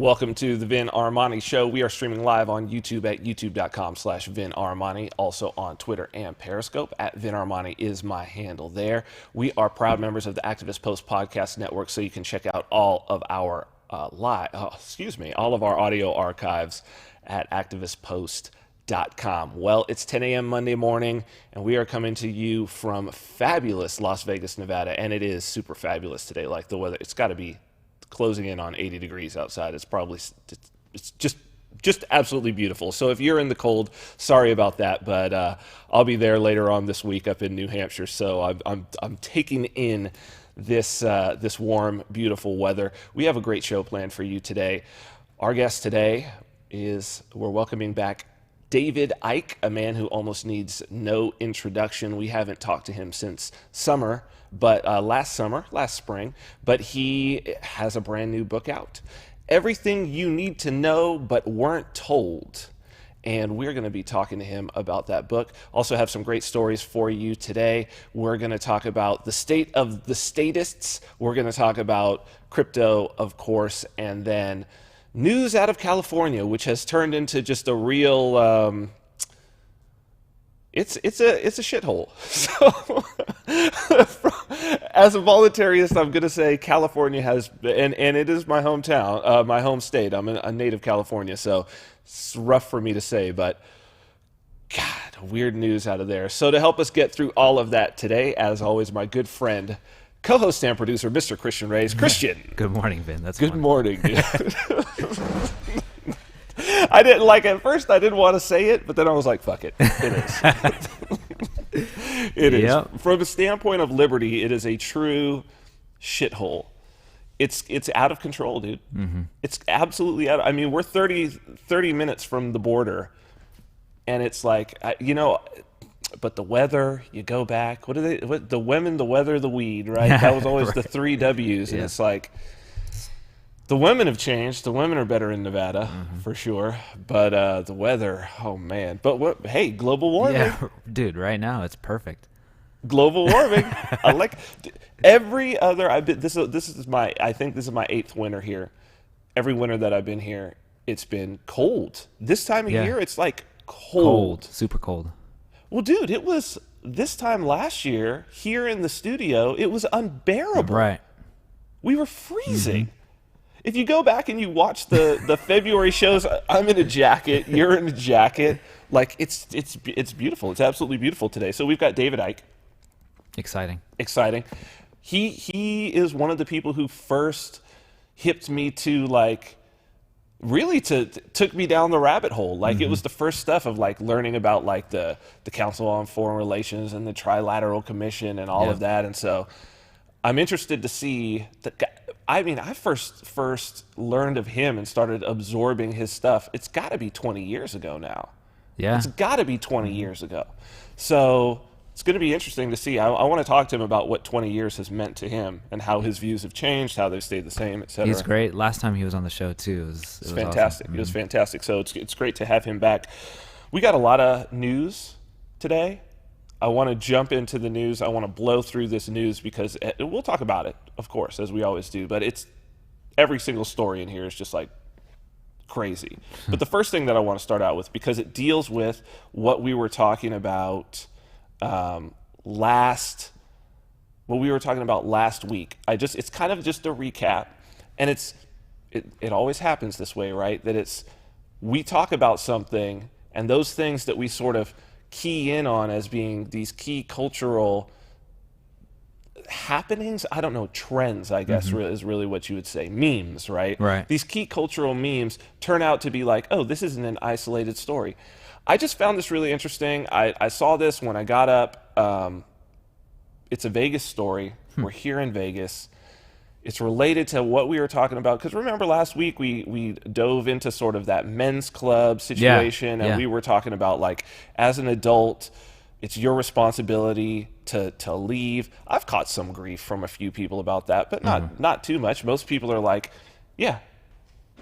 Welcome to the Vin Armani Show. We are streaming live on YouTube at youtube.com/Vin Armani. Also on Twitter and Periscope at Vin Armani is my handle there. We are proud members of the Activist Post Podcast Network, so you can check out all of our all of our audio archives at activistpost.com. Well, it's 10 a.m. Monday morning, and we are coming to you from fabulous Las Vegas, Nevada, and it is super fabulous today. Like the weather, it's got to be closing in on 80 degrees outside. It's just absolutely beautiful. So if you're in the cold, sorry about that, but I'll be there later on this week up in New Hampshire. So I'm taking in this warm, beautiful weather. We have a great show planned for you today. Our guest today we're welcoming back David Icke, a man who almost needs no introduction. We haven't talked to him since summer, but last spring, but he has a brand new book out. Everything you need to know but weren't told. And we're going to be talking to him about that book. Also have some great stories for you today. We're going to talk about the state of the statists. We're going to talk about crypto, of course, and then news out of California, which has turned into just a real it's a shithole. So as a voluntarist, I'm going to say California has, and it is my hometown, my home state. I'm a native California, so it's rough for me to say, but God, weird news out of there. So to help us get through all of that today, as always, my good friend, co-host and producer, Mr. Christian Reyes. Christian. Good morning, Vin. Good morning, dude. I didn't like it at first. I didn't want to say it, but then I was like, fuck it. It is. It is. Yep. From a standpoint of liberty, it is a true shithole. It's out of control, dude. Mm-hmm. It's absolutely out. I mean, we're 30 minutes from the border, and it's like, but the weather, you go back. The women, the weather, the weed, right? That was always right. The 3 W's. And it's like, the women have changed. The women are better in Nevada, for sure. But the weather, oh man. But hey, global warming. Yeah, dude, right now it's perfect. Global warming. I like every other, I think this is my 8th winter here. Every winter that I've been here, it's been cold. This time of year, it's like cold. Super cold. Well, dude, it was this time last year here in the studio, it was unbearable. Right. We were freezing. If you go back and you watch the February shows, I'm in a jacket, you're in a jacket. Like it's beautiful. It's absolutely beautiful today. So we've got David Icke. Exciting. He is one of the people who first hipped me to really took me down the rabbit hole. Like it was the first stuff of like learning about like the Council on Foreign Relations and the Trilateral Commission and all of that. And so I'm interested to see that. I mean, I first learned of him and started absorbing his stuff. It's got to be 20 years ago now. Yeah. It's got to be 20 years ago. So it's going to be interesting to see. I want to talk to him about what 20 years has meant to him and how his views have changed, how they've stayed the same, et cetera. He's great. Last time he was on the show, too, it was fantastic. Awesome. It was fantastic. So it's great to have him back. We got a lot of news today. I want to jump into the news. I want to blow through this news because we'll talk about it, of course, as we always do. But it's every single story in here is just like crazy. But the first thing that I want to start out with, because it deals with what we were talking about last week. It's kind of just a recap, and it always happens this way, right? That we talk about something, and those things that we sort of key in on as being these key cultural happenings, I don't know, trends, I guess is really what you would say. Memes, right? Right. These key cultural memes turn out to be like, oh, this isn't an isolated story. I just found this really interesting. I saw this when I got up. It's a Vegas story. We're here in Vegas. It's related to what we were talking about. Because remember last week we dove into sort of that men's club situation. And we were talking about like, as an adult, it's your responsibility to leave. I've caught some grief from a few people about that, but not too much. Most people are like, yeah,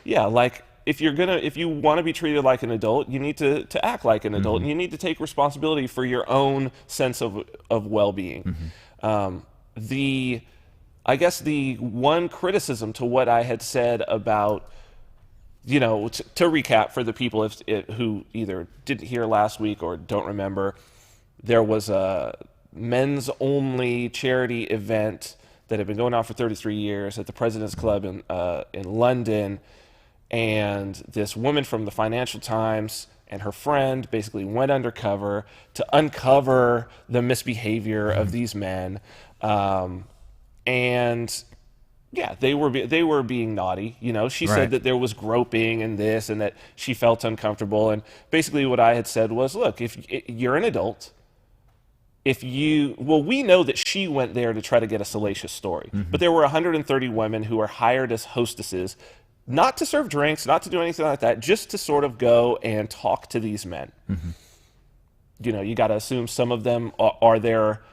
like if you want to be treated like an adult, you need to act like an adult, and you need to take responsibility for your own sense of well-being. I guess the one criticism to what I had said about to recap for the people who either didn't hear last week or don't remember, there was a men's only charity event that had been going on for 33 years at the President's Club in London. And this woman from the Financial Times and her friend basically went undercover to uncover the misbehavior of these men. And yeah, they were being naughty. She said that there was groping and this, and that she felt uncomfortable. And basically what I had said was, look, if you're an adult, we know that she went there to try to get a salacious story, but there were 130 women who were hired as hostesses, not to serve drinks, not to do anything like that, just to sort of go and talk to these men. You got to assume some of them are there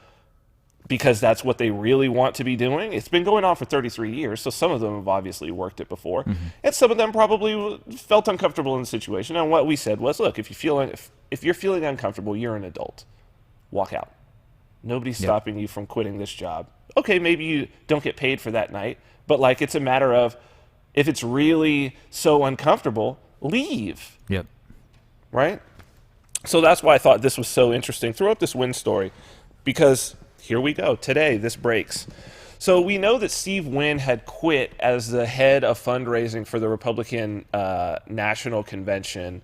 because that's what they really want to be doing. It's been going on for 33 years, so some of them have obviously worked it before. And some of them probably felt uncomfortable in the situation. And what we said was, look, if you're feeling uncomfortable, you're an adult. Walk out. Nobody's stopping you from quitting this job. Okay, maybe you don't get paid for that night, but it's a matter of, if it's really so uncomfortable, leave. Yep. Right? So that's why I thought this was so interesting. Throw up this Wynn story, because here we go. Today, this breaks. So we know that Steve Wynn had quit as the head of fundraising for the Republican National Convention,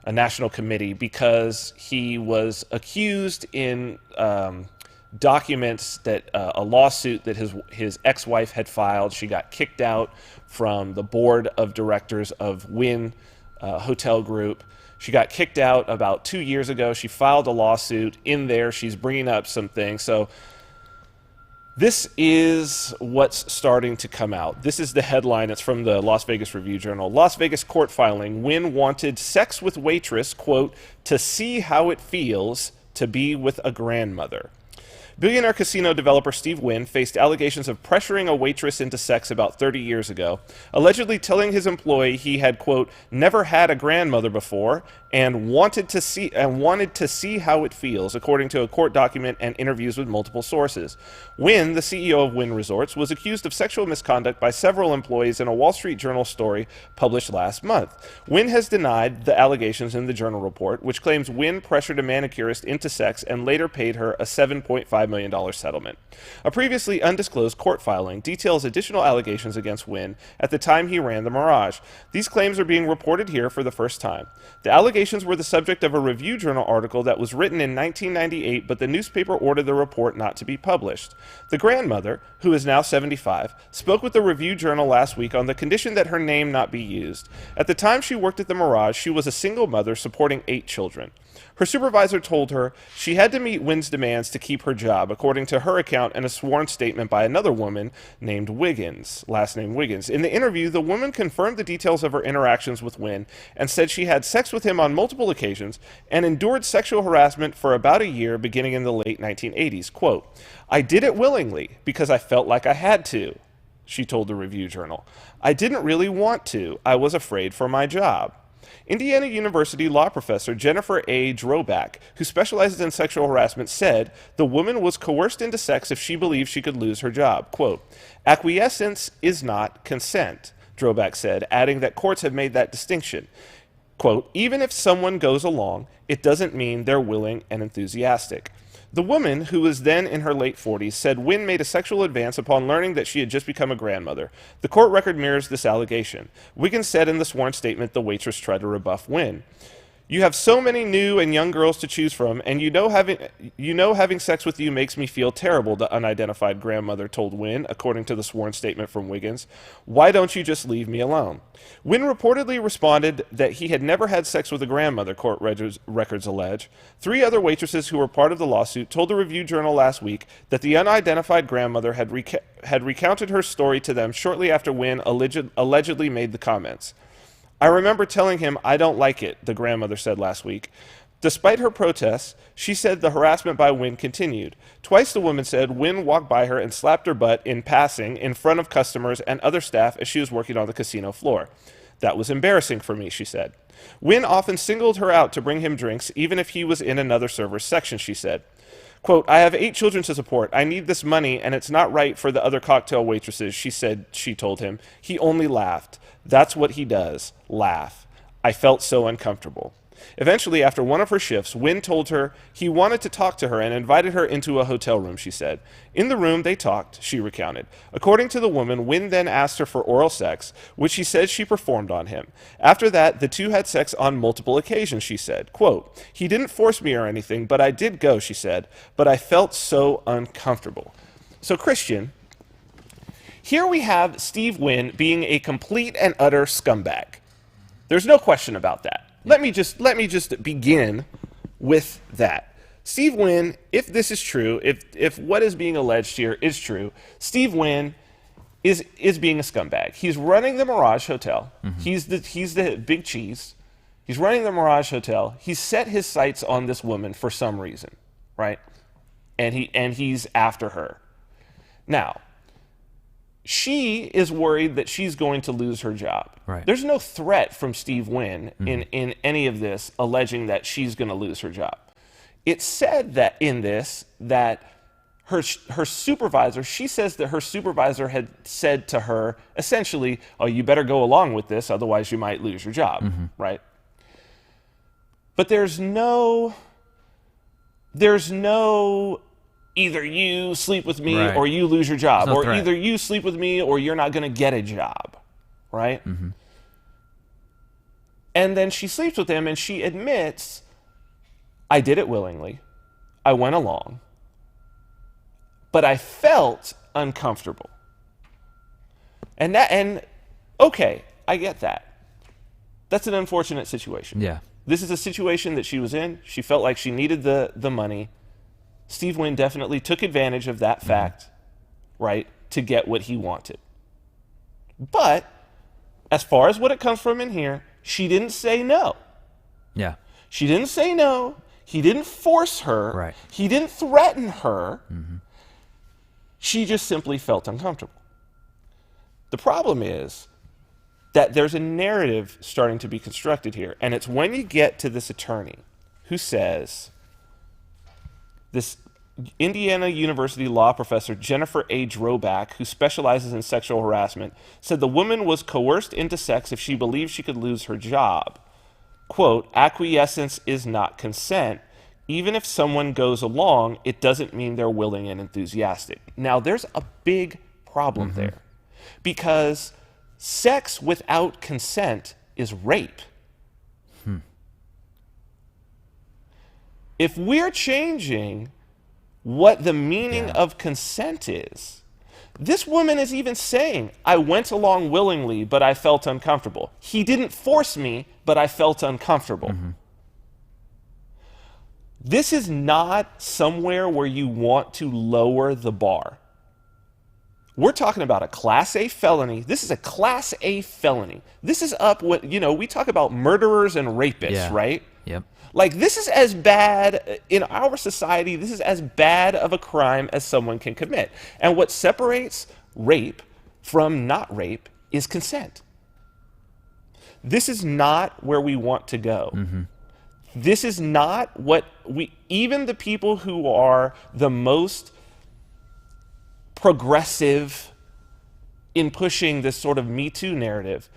a national committee, because he was accused in documents that a lawsuit that his ex-wife had filed. She got kicked out from the board of directors of Wynn Hotel Group. She got kicked out about 2 years ago. She filed a lawsuit. In there, she's bringing up some things. So this is what's starting to come out. This is the headline. It's from the Las Vegas Review-Journal. Las Vegas court filing. Wynn wanted sex with waitress, quote, to see how it feels to be with a grandmother. Billionaire casino developer Steve Wynn faced allegations of pressuring a waitress into sex about 30 years ago, allegedly telling his employee he had, quote, never had a grandmother before and wanted to see how it feels, according to a court document and interviews with multiple sources. Wynn, the CEO of Wynn Resorts, was accused of sexual misconduct by several employees in a Wall Street Journal story published last month. Wynn has denied the allegations in the Journal report, which claims Wynn pressured a manicurist into sex and later paid her a $7.5 million settlement. A previously undisclosed court filing details additional allegations against Wynn at the time he ran the Mirage. These claims are being reported here for the first time. The allegations were the subject of a Review Journal article that was written in 1998, but the newspaper ordered the report not to be published. The grandmother, who is now 75, spoke with the Review Journal last week on the condition that her name not be used. At the time she worked at the Mirage, she was a single mother supporting 8 children. Her supervisor told her she had to meet Wynn's demands to keep her job, according to her account and a sworn statement by another woman named Wiggins, last name Wiggins. In the interview, the woman confirmed the details of her interactions with Wynn and said she had sex with him on multiple occasions and endured sexual harassment for about a year beginning in the late 1980s. Quote, I did it willingly because I felt like I had to, she told the Review Journal. I didn't really want to. I was afraid for my job. Indiana University law professor Jennifer A. Droback, who specializes in sexual harassment, said the woman was coerced into sex if she believed she could lose her job. Quote, acquiescence is not consent, Droback said, adding that courts have made that distinction. Quote, even if someone goes along, it doesn't mean they're willing and enthusiastic. The woman, who was then in her late 40s, said Wynn made a sexual advance upon learning that she had just become a grandmother. The court record mirrors this allegation. Wiggins said in the sworn statement the waitress tried to rebuff Wynn. You have so many new and young girls to choose from, and having sex with you makes me feel terrible, the unidentified grandmother told Wynn, according to the sworn statement from Wiggins. Why don't you just leave me alone? Wynn reportedly responded that he had never had sex with a grandmother, court records allege. 3 other waitresses who were part of the lawsuit told the Review Journal last week that the unidentified grandmother had recounted her story to them shortly after Wynn allegedly made the comments. I remember telling him I don't like it, the grandmother said last week. Despite her protests, she said the harassment by Wynn continued. Twice the woman said Wynn walked by her and slapped her butt in passing in front of customers and other staff as she was working on the casino floor. That was embarrassing for me, she said. Wynn often singled her out to bring him drinks, even if he was in another server's section, she said. Quote, I have 8 children to support. I need this money, and it's not right for the other cocktail waitresses, she told him. He only laughed. That's what he does. Laugh. I felt so uncomfortable. Eventually, after one of her shifts, Wynn told her he wanted to talk to her and invited her into a hotel room, she said. In the room, they talked, she recounted. According to the woman, Wynn then asked her for oral sex, which she says she performed on him. After that, the two had sex on multiple occasions, she said. Quote, he didn't force me or anything, but I did go, she said, but I felt so uncomfortable. So, Christian, here we have Steve Wynn being a complete and utter scumbag. There's no question about that. Let me just begin with that. Steve Wynn, if this is true, if what is being alleged here is true, Steve Wynn is being a scumbag. He's running the Mirage Hotel. Mm-hmm. He's the big cheese. He's running the Mirage Hotel. He's set his sights on this woman for some reason, right? And he's after her. Now, she is worried that she's going to lose her job. Right. There's no threat from Steve Wynn in any of this alleging that she's going to lose her job. It's said that in this that her supervisor, she says that her supervisor had said to her essentially, oh, you better go along with this, otherwise you might lose your job, right? But there's no either you sleep with me or you lose your job, or threat. either you sleep with me or you're not going to get a job, right? Mm-hmm. And then she sleeps with him and she admits, I did it willingly. I went along. But I felt uncomfortable. And okay, I get that. That's an unfortunate situation. Yeah. This is a situation that she was in. She felt like she needed the money. Steve Wynn definitely took advantage of that fact, right, to get what he wanted. But as far as what it comes from in here, she didn't say no. Yeah. She didn't say no. He didn't force her. Right. He didn't threaten her. Mm-hmm. She just simply felt uncomfortable. The problem is that there's a narrative starting to be constructed here, and it's when you get to this attorney who says, this Indiana University law professor, Jennifer A. Droback, who specializes in sexual harassment, said the woman was coerced into sex if she believed she could lose her job. Quote, acquiescence is not consent. Even if someone goes along, it doesn't mean they're willing and enthusiastic. Now, there's a big problem there, because sex without consent is rape. If we're changing what the meaning of consent is, this woman is even saying, I went along willingly, but I felt uncomfortable. He didn't force me, but I felt uncomfortable. Mm-hmm. This is not somewhere where you want to lower the bar. We're talking about a Class A felony. This is a Class A felony. This is up what, we talk about murderers and rapists, right? Yep. Like, this is as bad, in our society, this is as bad of a crime as someone can commit. And what separates rape from not rape is consent. This is not where we want to go. Mm-hmm. This is not what even the people who are the most progressive in pushing this sort of Me Too narrative,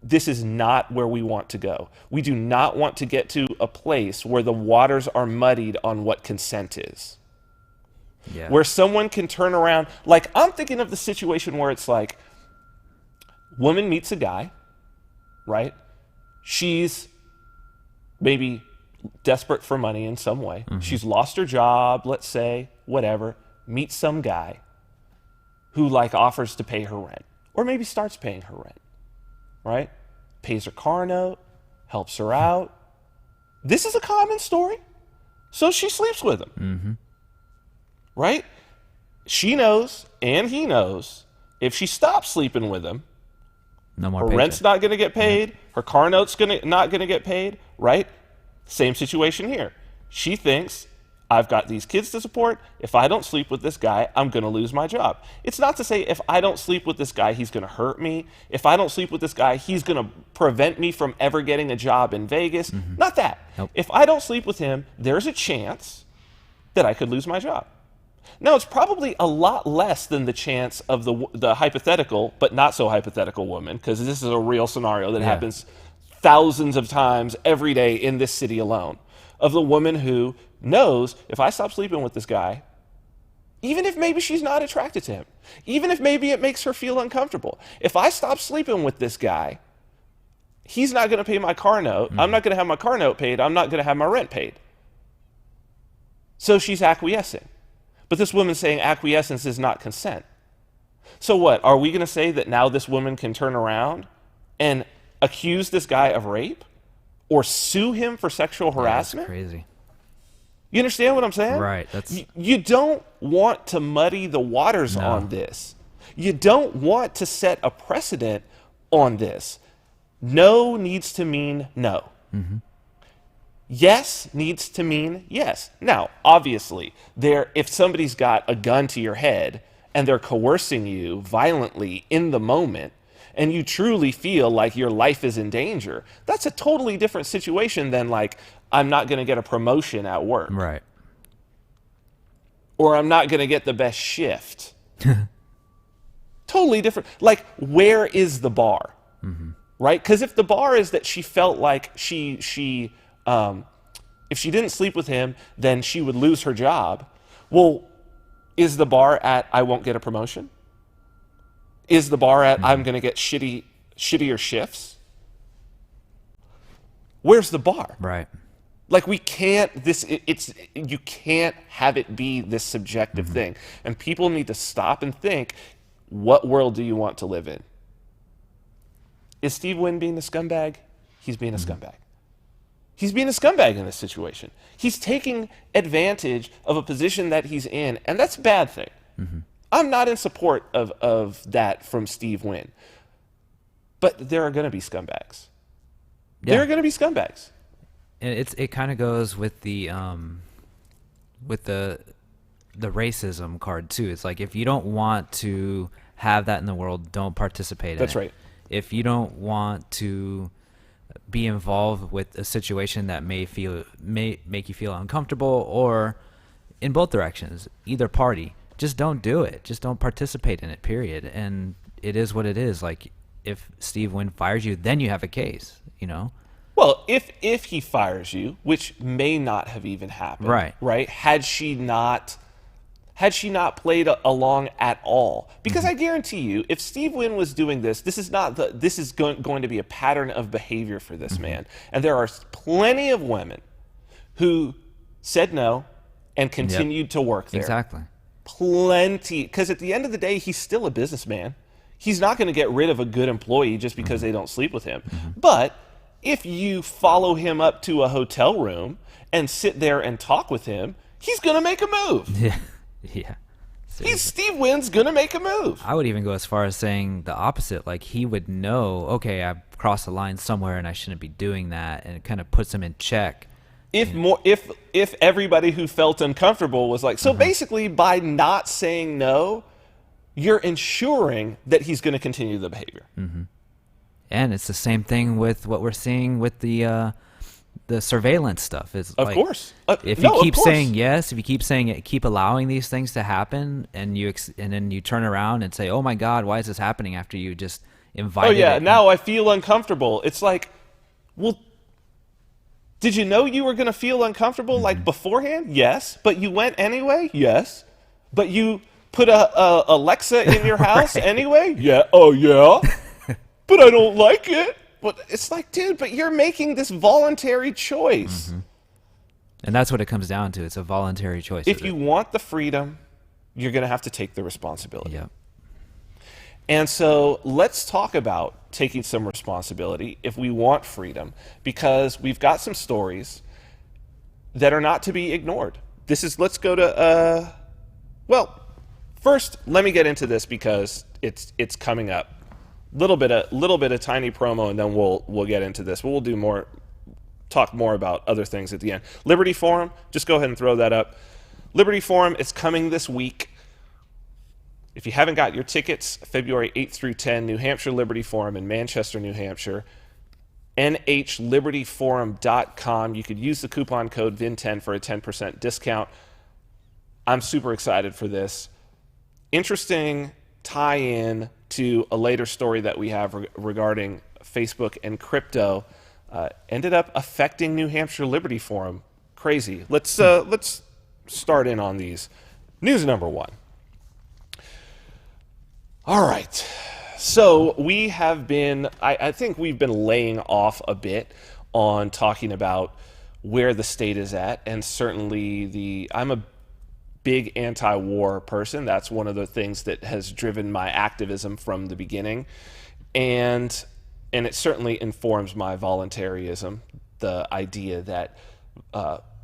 this is not where we want to go. We do not want to get to a place where the waters are muddied on what consent is. Yeah. Where someone can turn around. Like, I'm thinking of the situation where it's like, woman meets a guy, right? She's maybe desperate for money in some way. Mm-hmm. She's lost her job, let's say, whatever. Meets some guy who offers to pay her rent, or maybe starts paying her rent, right? Pays her car note, helps her out. This is a common story. So she sleeps with him, mm-hmm. right? She knows, and he knows, if she stops sleeping with him, no more her paycheck. rent's not going to get paid, her car note's not going to get paid, right? Same situation here. She thinks, I've got these kids to support. If I don't sleep with this guy, I'm going to lose my job. It's not to say if I don't sleep with this guy, he's going to hurt me. If I don't sleep with this guy, he's going to prevent me from ever getting a job in Vegas. Mm-hmm. Not that. Nope. If I don't sleep with him, there's a chance that I could lose my job. No, it's probably a lot less than the chance of the hypothetical, but not so hypothetical woman, because this is a real scenario that happens thousands of times every day in this city alone, of the woman who knows, if I stop sleeping with this guy, even if maybe she's not attracted to him, even if maybe it makes her feel uncomfortable, if I stop sleeping with this guy, he's not going to pay my car note. I'm not going to have my car note paid. I'm not going to have my rent paid. So she's acquiescing. But this woman's saying acquiescence is not consent. So what? Are we going to say that now this woman can turn around and accuse this guy of rape or sue him for sexual harassment? That's crazy. You understand what I'm saying? Right. You don't want to muddy the waters on this. You don't want to set a precedent on this. No needs to mean no. Mm-hmm. Yes needs to mean yes. Now, obviously, if somebody's got a gun to your head and they're coercing you violently in the moment, and you truly feel like your life is in danger, that's a totally different situation than like, I'm not going to get a promotion at work. Right. Or I'm not going to get the best shift. Totally different. Like, where is the bar? Mm-hmm. Right? Because if the bar is that she felt like if she didn't sleep with him, then she would lose her job. Well, is the bar at I won't get a promotion? Is the bar at I'm going to get shittier shifts? Where's the bar? Right. Like you can't have it be this subjective thing. And people need to stop and think, what world do you want to live in? Is Steve Wynn being a scumbag? He's being a scumbag. He's being a scumbag in this situation. He's taking advantage of a position that he's in, and that's a bad thing. Mm-hmm. I'm not in support of that from Steve Wynn. But there are going to be scumbags. Yeah. There are going to be scumbags. It kind of goes with the racism card too. It's like, if you don't want to have that in the world, don't participate in it. That's right. If you don't want to be involved with a situation that may make you feel uncomfortable, or in both directions, either party, just don't do it. Just don't participate in it, period. And it is what it is. Like, if Steve Wynn fires you, then you have a case, you know? Well, if he fires you, which may not have even happened, right? Had she not played along at all, because I guarantee you, if Steve Wynn was doing this, this is going to be a pattern of behavior for this man, and there are plenty of women who said no and continued to work there. Exactly. Plenty, because at the end of the day, he's still a businessman. He's not going to get rid of a good employee just because they don't sleep with him. But if you follow him up to a hotel room and sit there and talk with him, he's going to make a move. Yeah. Yeah. Steve Wynn's going to make a move. I would even go as far as saying the opposite. Like, he would know, okay, I've crossed the line somewhere and I shouldn't be doing that, and it kind of puts him in check. If everybody who felt uncomfortable was like, so basically by not saying no, you're ensuring that he's going to continue the behavior. Mm-hmm. And it's the same thing with what we're seeing with the surveillance stuff. Is of like, course. If you keep saying yes, if you keep saying it, keep allowing these things to happen, and then you turn around and say, "Oh my God, why is this happening?" After you just invited. Oh yeah, now I feel uncomfortable. It's like, well, did you know you were going to feel uncomfortable like beforehand? Yes, but you went anyway. Yes, but you put a Alexa in your house anyway. Yeah. Oh yeah. But I don't like it. But it's like, dude, but you're making this voluntary choice. Mm-hmm. And that's what it comes down to. It's a voluntary choice. If you want the freedom, you're going to have to take the responsibility. Yep. And so let's talk about taking some responsibility if we want freedom, because we've got some stories that are not to be ignored. Let's go to, well, first, let me get into this because it's coming up. Little bit of tiny promo, and then we'll get into this. But we'll talk more about other things at the end. Liberty Forum, just go ahead and throw that up. Liberty Forum is coming this week. If you haven't got your tickets, February 8th through 10, New Hampshire Liberty Forum in Manchester, New Hampshire. NHLibertyForum.com. You could use the coupon code VIN10 for a 10% discount. I'm super excited for this. Interesting tie-in to a later story that we have regarding Facebook and crypto. Ended up affecting New Hampshire Liberty Forum. Crazy. Let's start in on these. News number one. All right. So we have been, I think we've been laying off a bit on talking about where the state is at, and certainly I'm a big anti-war person. That's one of the things that has driven my activism from the beginning, and it certainly informs my voluntarism, the idea that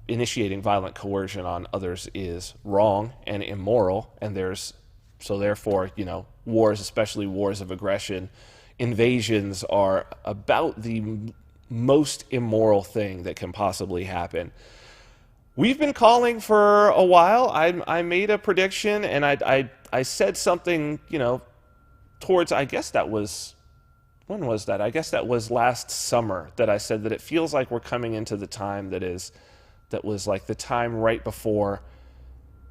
initiating violent coercion on others is wrong and immoral, and therefore, wars, especially wars of aggression, invasions are about the most immoral thing that can possibly happen. We've been calling for a while. I made a prediction, and I said something, towards, I guess that was, when was that? I guess that was last summer that I said that it feels like we're coming into the time that was like the time right before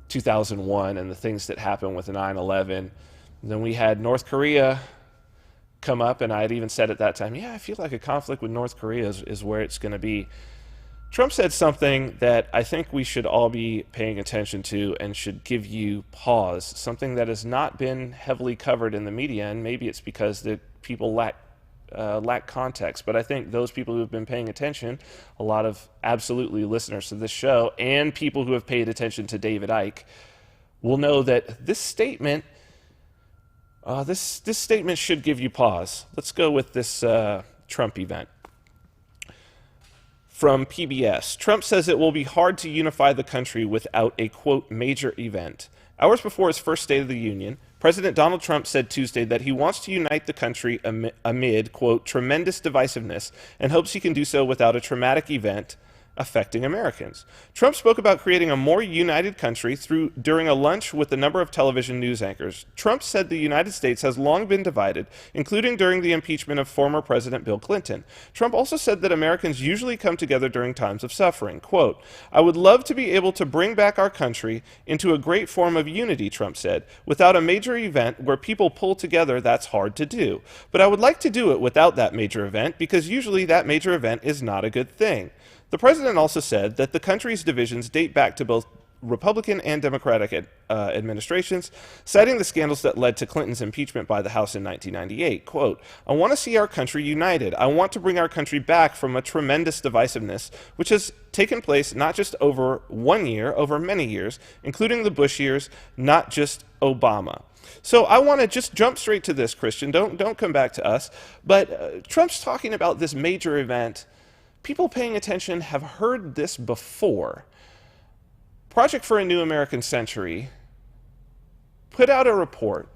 2001 and the things that happened with 9/11. Then we had North Korea come up, and I had even said at that time, I feel like a conflict with North Korea is where it's going to be. Trump said something that I think we should all be paying attention to and should give you pause, something that has not been heavily covered in the media, and maybe it's because the people lack context. But I think those people who have been paying attention, a lot of absolutely listeners to this show, and people who have paid attention to David Icke, will know that this statement, this statement should give you pause. Let's go with this Trump event. From PBS, Trump says it will be hard to unify the country without a, quote, major event. Hours before his first State of the Union, President Donald Trump said Tuesday that he wants to unite the country amid, quote, tremendous divisiveness, and hopes he can do so without a traumatic event affecting Americans. Trump spoke about creating a more united country during a lunch with a number of television news anchors. Trump said the United States has long been divided, including during the impeachment of former President Bill Clinton. Trump also said that Americans usually come together during times of suffering. Quote, I would love to be able to bring back our country into a great form of unity, Trump said. Without a major event where people pull together, that's hard to do. But I would like to do it without that major event, because usually that major event is not a good thing. The president also said that the country's divisions date back to both Republican and Democratic administrations, citing the scandals that led to Clinton's impeachment by the House in 1998. Quote, I want to see our country united. I want to bring our country back from a tremendous divisiveness, which has taken place not just over 1 year, over many years, including the Bush years, not just Obama. So I want to just jump straight to this, Christian. Don't come back to us. But Trump's talking about this major event. People paying attention have heard this before. Project for a New American Century put out a report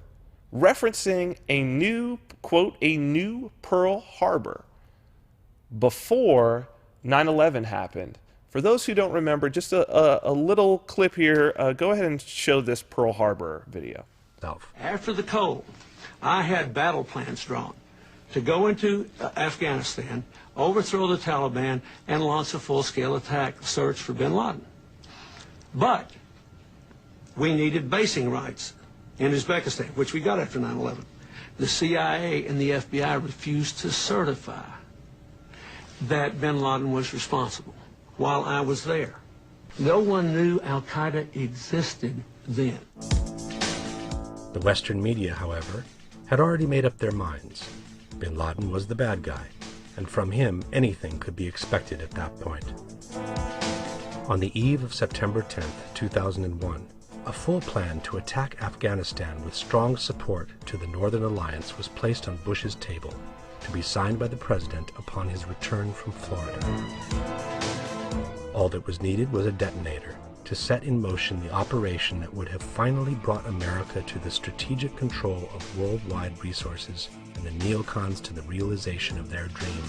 referencing a new, quote, a new Pearl Harbor before 9/11 happened. For those who don't remember, just a little clip here. Go ahead and show this Pearl Harbor video. After the cold, I had battle plans drawn to go into Afghanistan, overthrow the Taliban, and launch a full-scale attack search for bin Laden. But we needed basing rights in Uzbekistan, which we got after 9/11. The CIA and the FBI refused to certify that bin Laden was responsible while I was there. No one knew Al-Qaeda existed then. The Western media, however, had already made up their minds. Bin Laden was the bad guy, and from him anything could be expected at that point. On the eve of September 10th, 2001, a full plan to attack Afghanistan with strong support to the Northern Alliance was placed on Bush's table to be signed by the president upon his return from Florida. All that was needed was a detonator to set in motion the operation that would have finally brought America to the strategic control of worldwide resources and the neocons to the realization of their dream.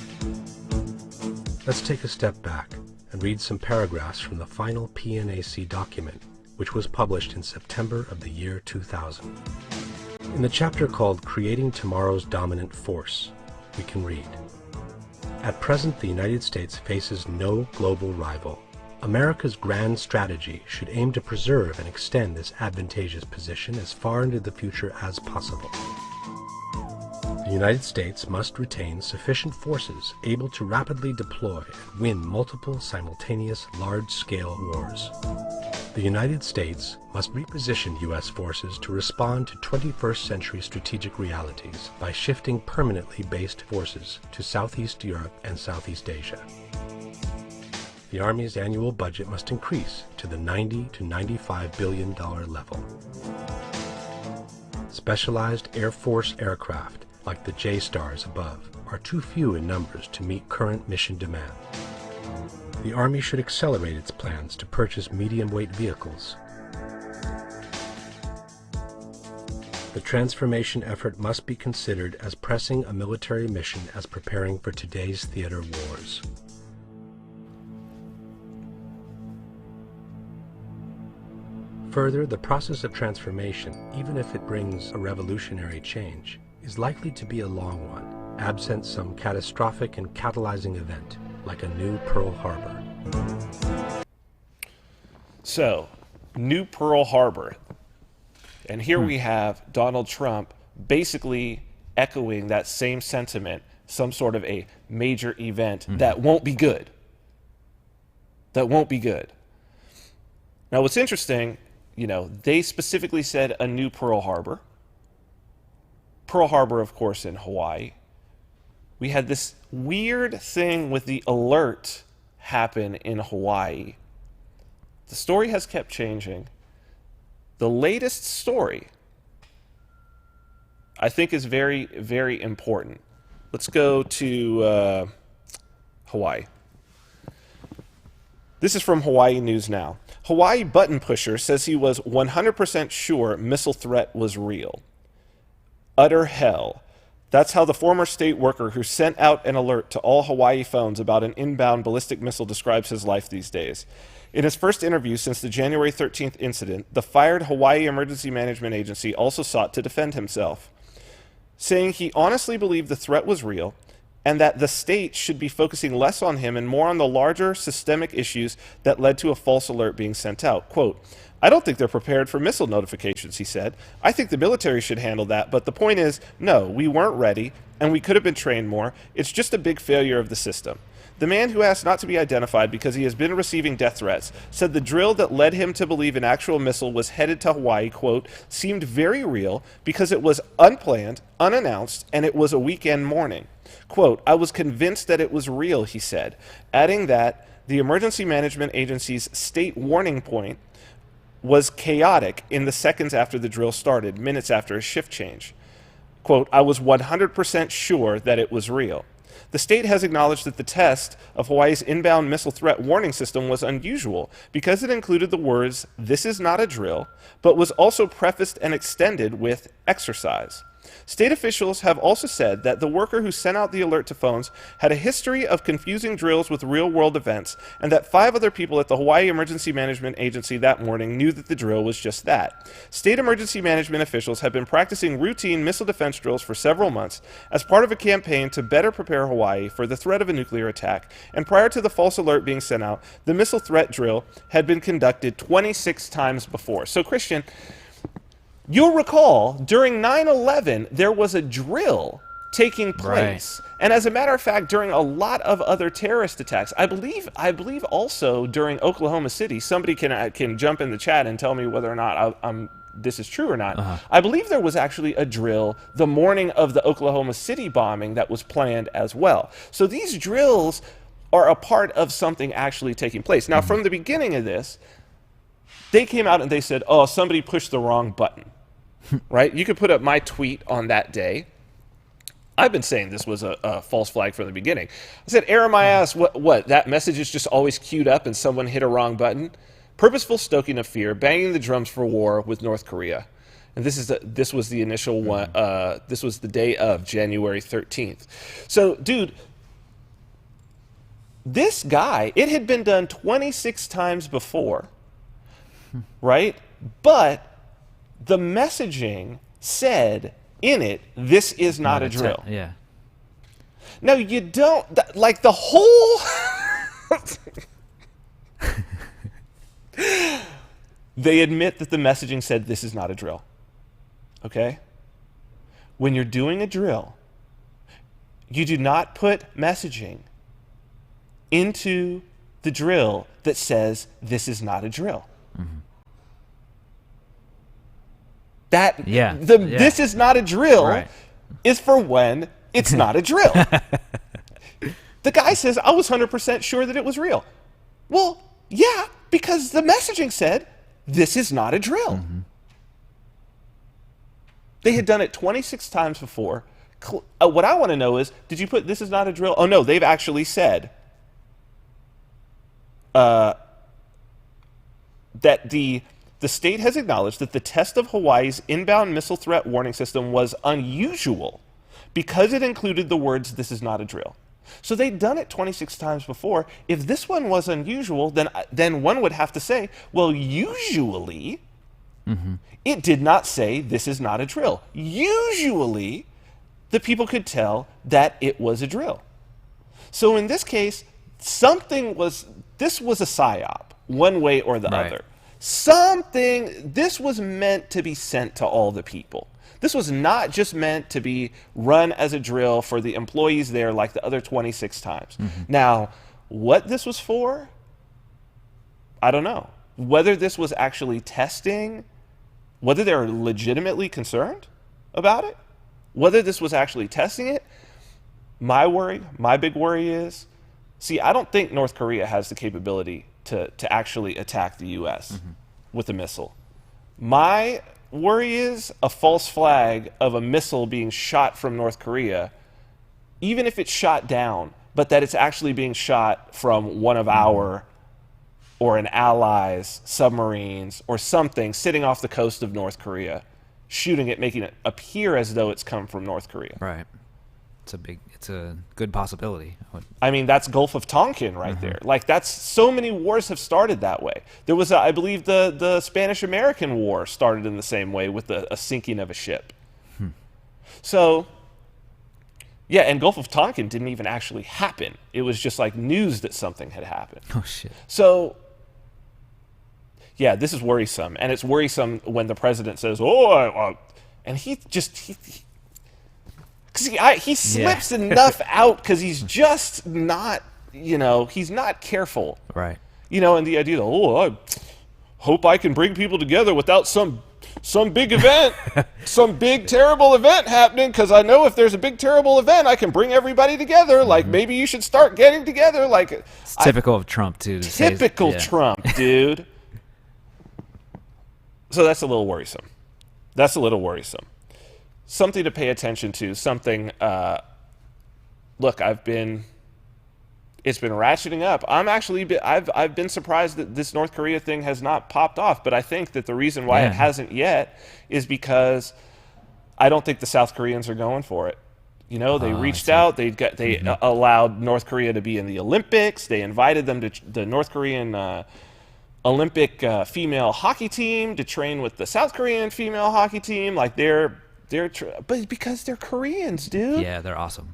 Let's take a step back and read some paragraphs from the final PNAC document, which was published in September of the year 2000. In the chapter called Creating Tomorrow's Dominant Force, we can read, at present the United States faces no global rival America's grand strategy should aim to preserve and extend this advantageous position as far into the future as possible. The United States must retain sufficient forces able to rapidly deploy and win multiple simultaneous large-scale wars. The United States must reposition U.S. forces to respond to 21st century strategic realities by shifting permanently based forces to Southeast Europe and Southeast Asia. The Army's annual budget must increase to the $90 to $95 billion level. Specialized Air Force aircraft, like the J-Stars above, are too few in numbers to meet current mission demand. The Army should accelerate its plans to purchase medium-weight vehicles. The transformation effort must be considered as pressing a military mission as preparing for today's theater wars. Further, the process of transformation, even if it brings a revolutionary change, is likely to be a long one, absent some catastrophic and catalyzing event, like a new Pearl Harbor. So, new Pearl Harbor. And here we have Donald Trump basically echoing that same sentiment, some sort of a major event that won't be good. That won't be good. Now, what's interesting, you know, they specifically said a new Pearl Harbor. Pearl Harbor, of course, in Hawaii. We had this weird thing with the alert happen in Hawaii. The story has kept changing. The latest story, I think, is very, very important. Let's go to Hawaii. This is from Hawaii News Now. Hawaii button pusher says he was 100% sure missile threat was real. Utter hell. That's how the former state worker who sent out an alert to all Hawaii phones about an inbound ballistic missile describes his life these days. In his first interview since the January 13th incident, the fired Hawaii Emergency Management Agency also sought to defend himself, saying he honestly believed the threat was real and that the state should be focusing less on him and more on the larger systemic issues that led to a false alert being sent out. Quote, I don't think they're prepared for missile notifications, he said. I think the military should handle that, but the point is, no, we weren't ready, and we could have been trained more. It's just a big failure of the system. The man, who asked not to be identified because he has been receiving death threats, said the drill that led him to believe an actual missile was headed to Hawaii, quote, seemed very real because it was unplanned, unannounced, and it was a weekend morning. Quote, I was convinced that it was real, he said, adding that the Emergency Management Agency's state warning point was chaotic in the seconds after the drill started, minutes after a shift change. Quote, I was 100% sure that it was real. The state has acknowledged that the test of Hawaii's inbound missile threat warning system was unusual because it included the words, this is not a drill, but was also prefaced and extended with exercise. State officials have also said that the worker who sent out the alert to phones had a history of confusing drills with real-world events, and that 5 other people at the Hawaii Emergency Management Agency that morning knew that the drill was just that. State emergency management officials have been practicing routine missile defense drills for several months as part of a campaign to better prepare Hawaii for the threat of a nuclear attack, and prior to the false alert being sent out, the missile threat drill had been conducted 26 times before. So, Christian, you'll recall, during 9/11, there was a drill taking place. Right. And as a matter of fact, during a lot of other terrorist attacks, I believe also during Oklahoma City, somebody can jump in the chat and tell me whether or not this is true or not. I believe there was actually a drill the morning of the Oklahoma City bombing that was planned as well. So these drills are a part of something actually taking place. Now, from the beginning of this, they came out and they said, oh, somebody pushed the wrong button. Right? You could put up my tweet on that day. I've been saying this was a false flag from the beginning. I said, error my ass, what? That message is just always queued up and someone hit a wrong button? Purposeful stoking of fear, banging the drums for war with North Korea. And this was the initial one. This was the day of January 13th. So, dude, this guy, it had been done 26 times before, right? But the messaging said in it, this is not a drill. Yeah. No, you don't, like the whole, They admit that the messaging said this is not a drill. Okay? When you're doing a drill, you do not put messaging into the drill that says this is not a drill. Mm-hmm. This is not a drill is for when it's not a drill. The guy says, I was 100% sure that it was real. Well, yeah, because the messaging said, this is not a drill. Mm-hmm. They had done it 26 times before. What I want to know is, did you put this is not a drill? Oh, no, they've actually said that the state has acknowledged that the test of Hawaii's inbound missile threat warning system was unusual because it included the words, this is not a drill. So they'd done it 26 times before. If this one was unusual, then one would have to say, well, usually it did not say this is not a drill. Usually the people could tell that it was a drill. So in this case, this was a psyop, one way or the other. This was meant to be sent to all the people. This was not just meant to be run as a drill for the employees there like the other 26 times. Now, what this was for, I don't know. Whether this was actually testing, whether they're legitimately concerned about it, whether this was actually testing it, my big worry is, see, I don't think North Korea has the capability to actually attack the U.S. with a missile. My worry is a false flag of a missile being shot from North Korea, even if it's shot down, but that it's actually being shot from one of our or an ally's submarines or something sitting off the coast of North Korea, shooting it, making it appear as though it's come from North Korea. Right. It's a good possibility. I mean, that's Gulf of Tonkin right there. Like, that's, so many wars have started that way. There was, I believe, the Spanish-American War started in the same way with a sinking of a ship. So, yeah, and Gulf of Tonkin didn't even actually happen. It was just like news that something had happened. Oh, shit. So, yeah, this is worrisome. And it's worrisome when the president says, and he slips enough out because he's just not, he's not careful. Right. And the idea I hope I can bring people together without some big event, some big terrible event happening, because I know if there's a big terrible event, I can bring everybody together. Like, maybe you should start getting together. Like, it's typical of Trump, too. Typical Trump, dude. So that's a little worrisome. Something to pay attention to. Something. Look, it's been ratcheting up. I've been surprised that this North Korea thing has not popped off. But I think that the reason why it hasn't yet is I don't think the South Koreans are going for it. They reached out. They allowed North Korea to be in the Olympics. They invited them to the North Korean Olympic female hockey team to train with the South Korean female hockey team. Like but because they're Koreans, dude. Yeah, they're awesome.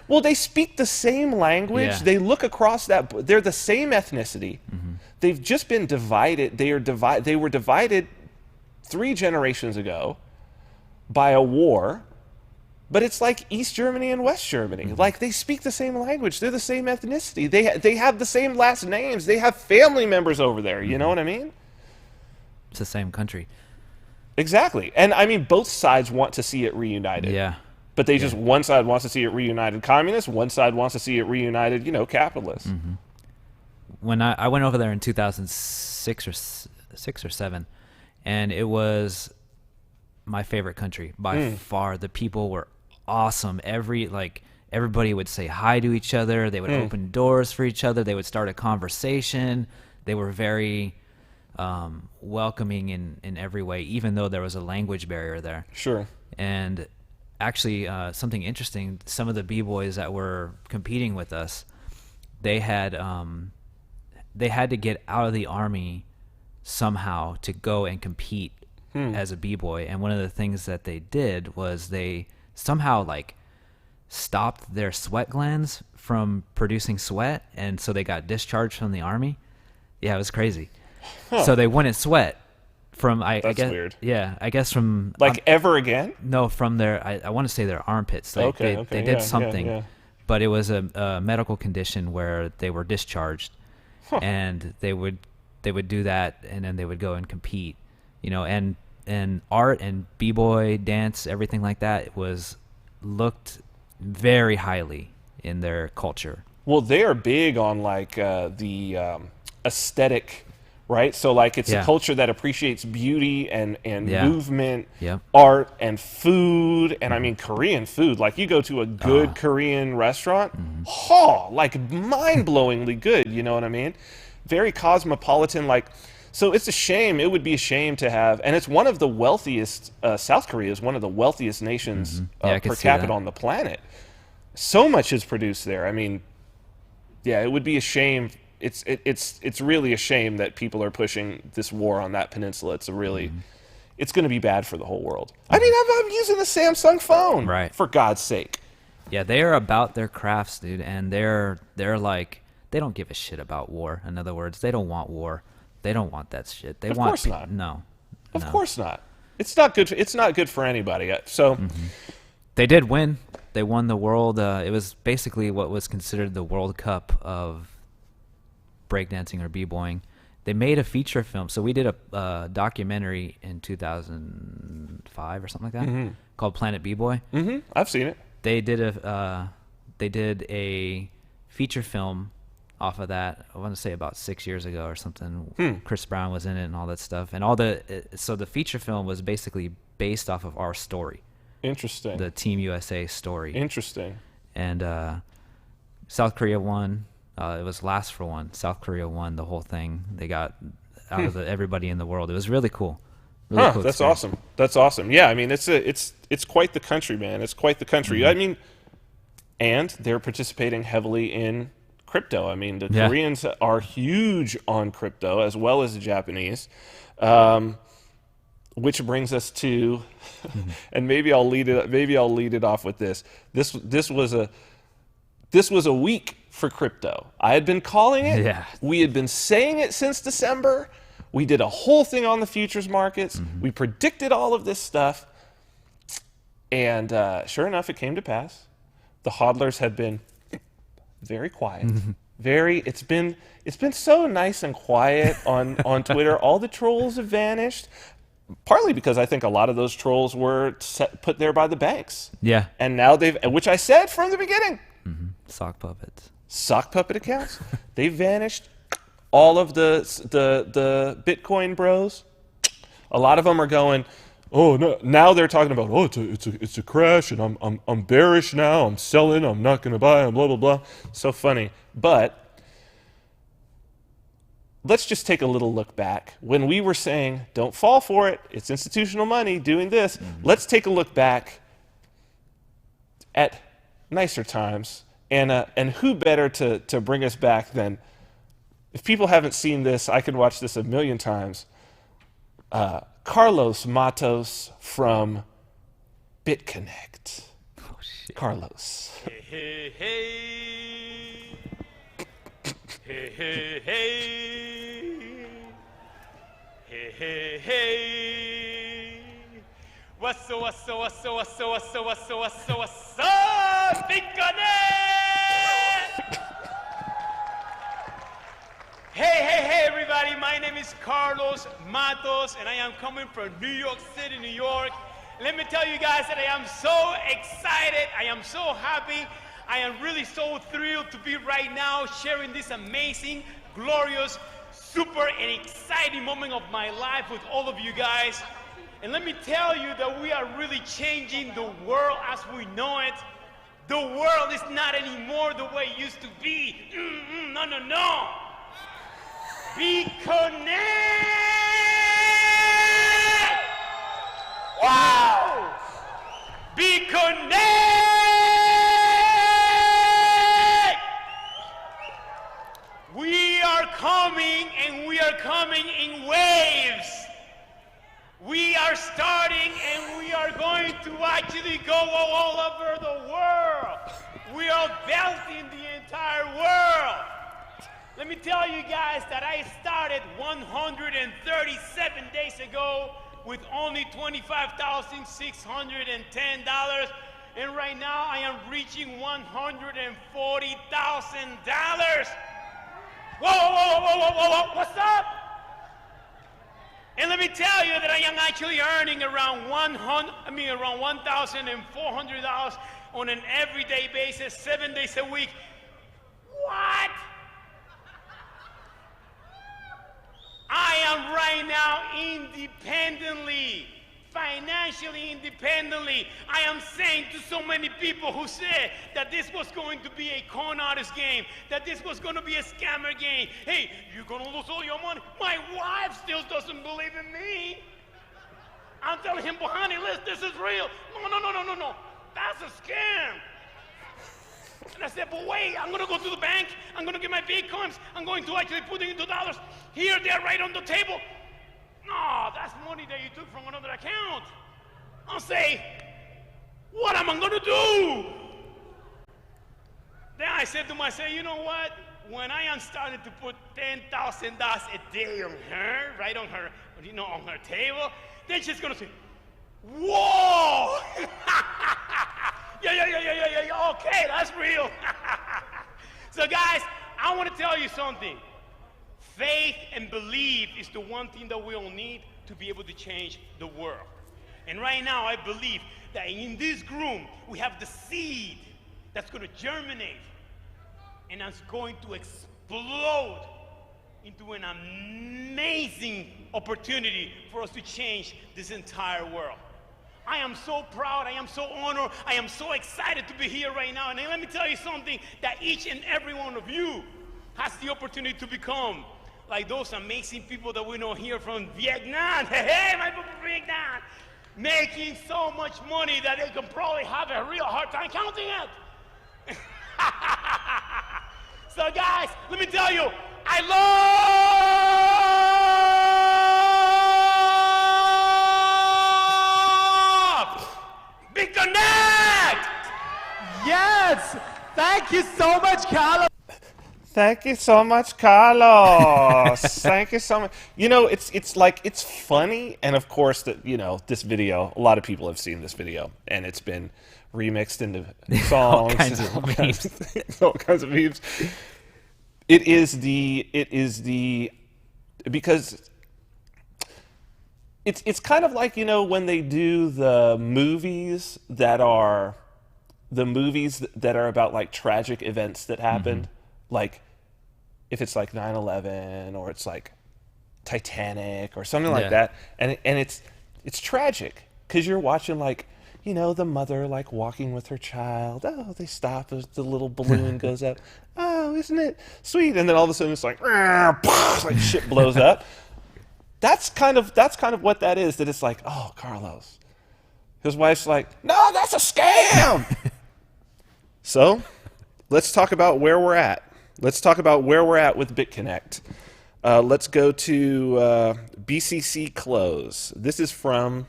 Well, they speak the same language. Yeah. They look across that. They're the same ethnicity. They've just been divided. They were divided 3 generations ago by a war. But it's like East Germany and West Germany. Like, they speak the same language. They're the same ethnicity. They have the same last names. They have family members over there. You know what I mean? It's the same country. Exactly. And I mean, both sides want to see it reunited. Yeah. But one side wants to see it reunited communist, one side wants to see it reunited, capitalist. When I went over there in 2006 or 7, and it was my favorite country by far. The people were awesome. Everybody would say hi to each other. They would open doors for each other. They would start a conversation. They were very welcoming in every way, even though there was a language barrier there. Sure. And actually, something interesting, some of the B-boys that were competing with us, they had to get out of the army somehow to go and compete as a B-boy. And one of the things that they did was they somehow stopped their sweat glands from producing sweat, and so they got discharged from the army. Yeah, it was crazy. So they wouldn't sweat. I That's guess weird. Yeah, I guess from Like ever again? no, from their I want to say their armpits. Like Okay, they yeah, did something, yeah. but it was a medical condition where they were discharged, and they would do that, and then they would go and compete, and art and b-boy dance, everything like that was looked very highly in their culture. Well, they are big on like the aesthetic, right? So like it's a Yeah. culture that appreciates beauty and Yeah. movement, Yep. art and food. And I mean, Korean food, like you go to a good Korean restaurant, like mind-blowingly good, you know what I mean? Very cosmopolitan, like, so it's a shame. It would be a shame to have, and it's one of the wealthiest, South Korea is one of the wealthiest nations Yeah, I could per see capita that. on the planet. So much is produced there. I mean, yeah, it would be a shame. It's really a shame that people are pushing this war on that peninsula. It's a really, it's going to be bad for the whole world. I mean, I'm using a Samsung phone, Right. for God's sake. Yeah, they are about their crafts, dude, and they're like, they don't give a shit about war. In other words, they don't want war. They don't want that shit. They Of want course not. No. Of No. course not. It's not good. It's not good for anybody. So, They did win. They won the world. It was basically what was considered the World Cup of breakdancing or b-boying. They made a feature film. So we did a documentary in 2005 or something like that called Planet B-Boy. I've seen it. They did a feature film off of that. I want to say about 6 years ago or something. Chris Brown was in it and all that stuff. And so the feature film was basically based off of our story, Interesting. the Team USA story. Interesting. And South Korea won. It was last for one. South Korea won the whole thing. They got out of everybody in the world. It was really cool. Really cool That's experience. awesome. That's awesome. Yeah, I mean, it's quite the country, man. It's quite the country. I mean, and they're participating heavily in crypto. I mean, the Yeah. Koreans are huge on crypto as well as the Japanese, which brings us to, and maybe I'll lead it off with this. This was a week for crypto. I had been calling it. Yeah. We had been saying it since December. We did a whole thing on the futures markets. We predicted all of this stuff. And sure enough, it came to pass. The hodlers have been very quiet. It's been so nice and quiet on Twitter. All the trolls have vanished. Partly because I think a lot of those trolls were put there by the banks. Yeah. And now which I said from the beginning, Sock puppets. sock puppet accounts, they vanished. All of the Bitcoin bros, a lot of them are going, oh no. Now they're talking about, oh, it's a crash, and I'm bearish now. I'm selling. I'm not going to buy. I'm blah blah blah. So funny. But let's just take a little look back. When we were saying, don't fall for it. It's institutional money doing this. Let's take a look back at nicer times. And who better to bring us back than, if people haven't seen this, I could watch this a million times. Carlos Matos from BitConnect. Oh shit. Carlos. Hey, hey, hey, hey, hey, hey, hey, hey. What's up, BitConnect? Hey, everybody, my name is Carlos Matos, and I am coming from New York City, New York. Let me tell you guys that I am so excited, I am so happy, I am really so thrilled to be right now sharing this amazing, glorious, super and exciting moment of my life with all of you guys. And let me tell you that we are really changing the world as we know it. The world is not anymore the way it used to be. No, no, no. BitConnect! Wow! BitConnect! We are coming, and we are coming in waves. We are starting, and we are going to actually go all over the world. We are belting the entire world. Let me tell you guys that I started 137 days ago with only $25,610, and right now I am reaching $140,000. Whoa, what's up? And let me tell you that I am actually earning around $1,400 on an everyday basis, 7 days a week. What? I am right now financially independently. I am saying to so many people who said that this was going to be a con artist game, that this was going to be a scammer game. Hey, you're going to lose all your money. My wife still doesn't believe in me. I'm telling him, well, honey, listen, this is real. No. That's a scam. And I said, but wait, I'm going to go to the bank. I'm going to get my Bitcoins. I'm going to actually put it into dollars. Here, they're right on the table. No, that's money that you took from another account. I'll say, what am I going to do? Then I said to myself, you know what? When I am starting to put $10,000 a day on her, right on her, on her table, then she's going to say, whoa! Yeah, okay, that's real. So guys, I want to tell you something. Faith and belief is the one thing that we all need to be able to change the world. And right now, I believe that in this room, we have the seed that's going to germinate and that's going to explode into an amazing opportunity for us to change this entire world. I am so proud, I am so honored, I am so excited to be here right now. And let me tell you something, that each and every one of you has the opportunity to become like those amazing people that we know here from Vietnam. Hey, my people from Vietnam, making so much money that they can probably have a real hard time counting it. So guys, let me tell you, I love BitConnect! Yes! Thank you so much, Carlos. Thank you so much, Carlos. Thank you so much. You know, it's like, it's funny, and of course, that, you know, this video, a lot of people have seen this video, and it's been remixed into songs, all kinds of memes. all kinds of memes. It is because it's kind of like, you know, when they do the movies that are about like tragic events that happened. Mm-hmm. Like, if it's like 9/11 or it's like Titanic or something like that, and it's tragic because you're watching, like, you know, the mother like walking with her child. Oh, they stop as the little balloon goes up. Oh, isn't it sweet? And then all of a sudden it's like, like shit blows up. That's kind of what that is. That it's like, oh, Carlos. His wife's like, no, that's a scam. So, let's talk about where we're at. Let's talk about where we're at with BitConnect. Let's go to BCC Close. This is from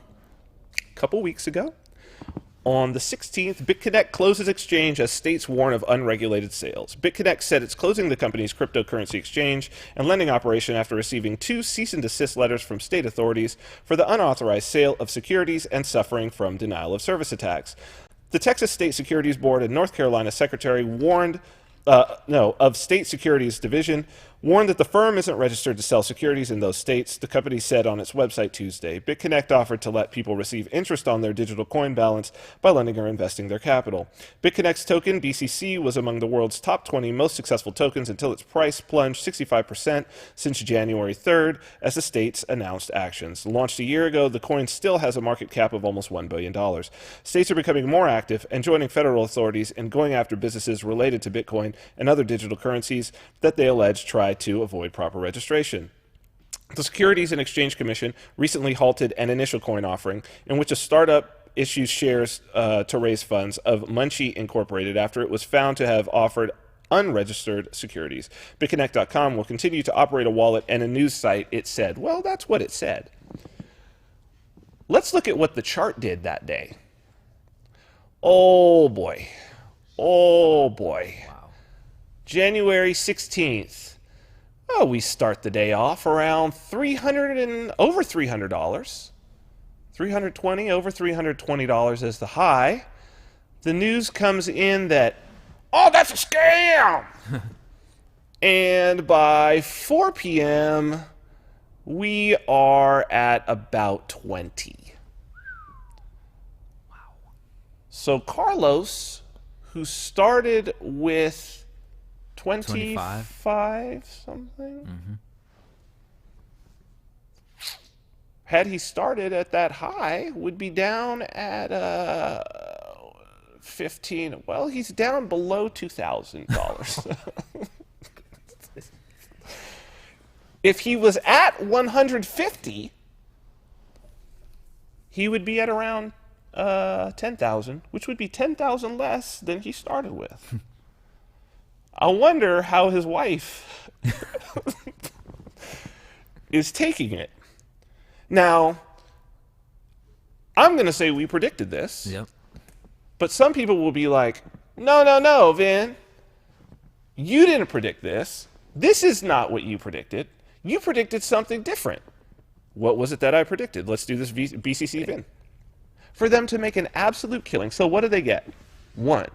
a couple weeks ago. On the 16th, BitConnect closes exchange as states warn of unregulated sales. BitConnect said it's closing the company's cryptocurrency exchange and lending operation after receiving 2 cease and desist letters from state authorities for the unauthorized sale of securities and suffering from denial of service attacks. The Texas State Securities Board and North Carolina Secretary of State Securities Division warned that the firm isn't registered to sell securities in those states, the company said on its website Tuesday. BitConnect offered to let people receive interest on their digital coin balance by lending or investing their capital. BitConnect's token, BCC, was among the world's top 20 most successful tokens until its price plunged 65% since January 3rd as the states announced actions. Launched a year ago, the coin still has a market cap of almost $1 billion. States are becoming more active and joining federal authorities in going after businesses related to Bitcoin and other digital currencies that they allege try to avoid proper registration. The Securities and Exchange Commission recently halted an initial coin offering in which a startup issues shares to raise funds of Munchie Incorporated after it was found to have offered unregistered securities. BitConnect.com will continue to operate a wallet and a news site, it said. Well, that's what it said. Let's look at what the chart did that day. Oh, boy. Oh, boy. Wow. January 16th. Well, we start the day off around over $300. 320, over $320 is the high. The news comes in that, oh, that's a scam! And by 4 p.m., we are at about 20. Wow. So Carlos, who started with 25 something, had he started at that high, would be down at 15. Well, he's down below $2,000. If he was at 150, he would be at around 10,000, which would be 10,000 less than he started with. I wonder how his wife is taking it. Now, I'm going to say we predicted this. Yep. But some people will be like, no, Vin. You didn't predict this. This is not what you predicted. You predicted something different. What was it that I predicted? Let's do this BCC Vin. For them to make an absolute killing. So what do they get? One,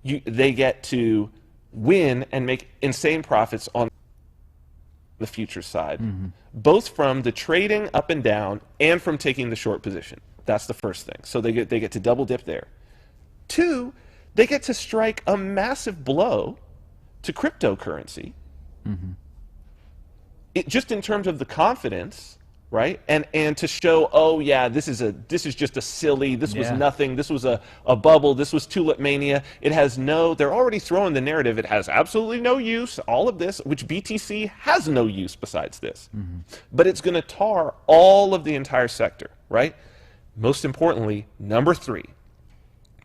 they get to win and make insane profits on the future side, both from the trading up and down and from taking the short position. That's the first thing. So they get to double dip there. Two, they get to strike a massive blow to cryptocurrency. Just in terms of the confidence, right? And to show, oh yeah, this is just a silly, this was nothing, this was a bubble, this was tulip mania. It has they're already throwing the narrative, it has absolutely no use, all of this, which BTC has no use besides this. But it's going to tar all of the entire sector, right? Most importantly, number 3,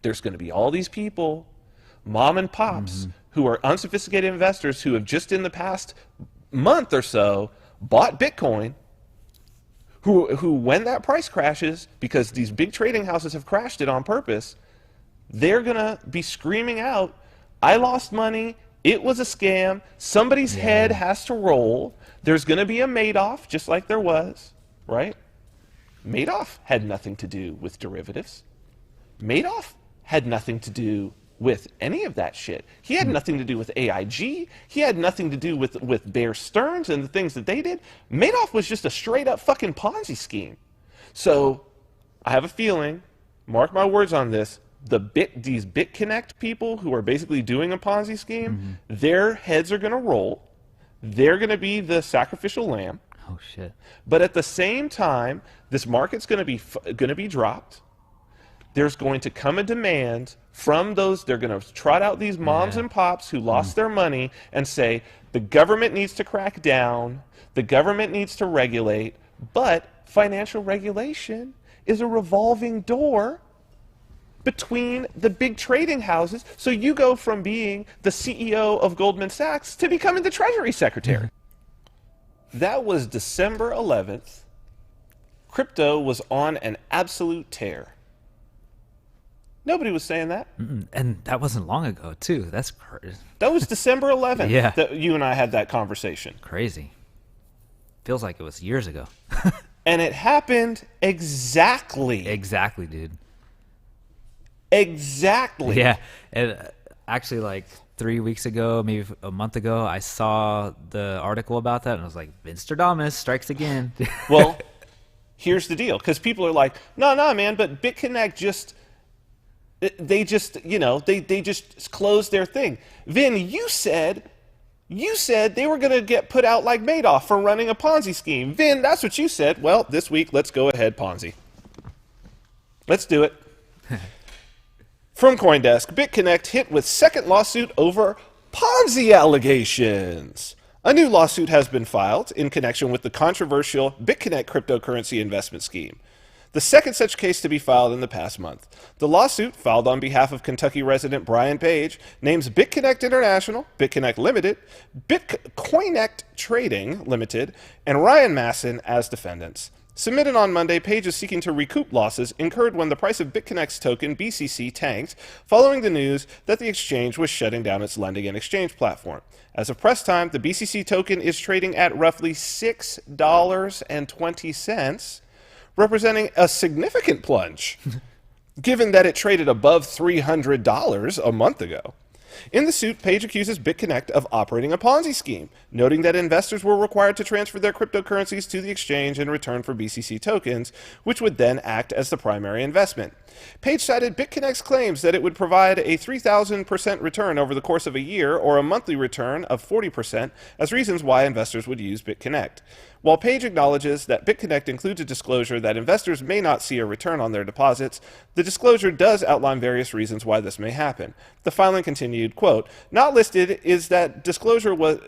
there's going to be all these people, mom and pops, who are unsophisticated investors who have just in the past month or so bought Bitcoin, who when that price crashes, because these big trading houses have crashed it on purpose, they're going to be screaming out, I lost money, it was a scam, somebody's head has to roll, there's going to be a Madoff, just like there was, right? Madoff had nothing to do with derivatives. Madoff had nothing to do with any of that shit. He had nothing to do with AIG. He had nothing to do with Bear Stearns and the things that they did. Madoff was just a straight up fucking Ponzi scheme. So I have a feeling, mark my words on this, these BitConnect people who are basically doing a Ponzi scheme, their heads are going to roll. They're going to be the sacrificial lamb. Oh shit. But at the same time, this market's going to be dropped. There's going to come a demand from those, they're going to trot out these moms and pops who lost their money and say, the government needs to crack down, the government needs to regulate, but financial regulation is a revolving door between the big trading houses. So you go from being the CEO of Goldman Sachs to becoming the Treasury Secretary. That was December 11th. Crypto was on an absolute tear. Nobody was saying that. And that wasn't long ago, too. That's crazy. That was December 11th that you and I had that conversation. Crazy. Feels like it was years ago. And it happened exactly. Exactly, dude. Exactly. Yeah. And actually, like 3 weeks ago, maybe a month ago, I saw the article about that, and I was like, Vinstradamus strikes again. Well, here's the deal. Because people are like, no, man, but BitConnect just... They just closed their thing. Vin, you said they were going to get put out like Madoff for running a Ponzi scheme. Vin, that's what you said. Well, this week, let's go ahead Ponzi. Let's do it. From CoinDesk, BitConnect hit with second lawsuit over Ponzi allegations. A new lawsuit has been filed in connection with the controversial BitConnect cryptocurrency investment scheme. The second such case to be filed in the past month. The lawsuit, filed on behalf of Kentucky resident Brian Page, names BitConnect International, BitConnect Limited, BitConnect Trading Limited, and Ryan Masson as defendants. Submitted on Monday, Page is seeking to recoup losses incurred when the price of BitConnect's token BCC tanked following the news that the exchange was shutting down its lending and exchange platform. As of press time, the BCC token is trading at roughly $6.20, representing a significant plunge, given that it traded above $300 a month ago. In the suit, Page accuses BitConnect of operating a Ponzi scheme, noting that investors were required to transfer their cryptocurrencies to the exchange in return for BCC tokens, which would then act as the primary investment. Page cited BitConnect's claims that it would provide a 3,000% return over the course of a year or a monthly return of 40% as reasons why investors would use BitConnect. While Page acknowledges that BitConnect includes a disclosure that investors may not see a return on their deposits, the disclosure does outline various reasons why this may happen. The filing continued, quote, not listed in that disclosure was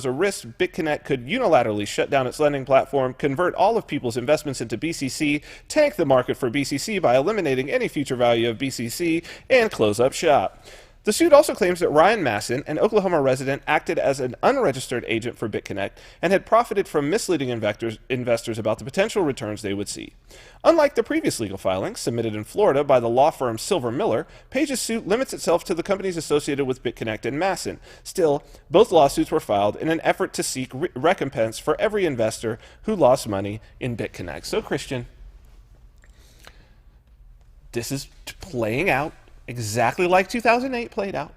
a risk BitConnect could unilaterally shut down its lending platform, convert all of people's investments into BCC, tank the market for BCC by eliminating any future value of BCC, and close up shop. The suit also claims that Ryan Masson, an Oklahoma resident, acted as an unregistered agent for BitConnect and had profited from misleading investors about the potential returns they would see. Unlike the previous legal filings submitted in Florida by the law firm Silver Miller, Page's suit limits itself to the companies associated with BitConnect and Masson. Still, both lawsuits were filed in an effort to seek recompense for every investor who lost money in BitConnect. So, Christian, this is playing out exactly like 2008 played out.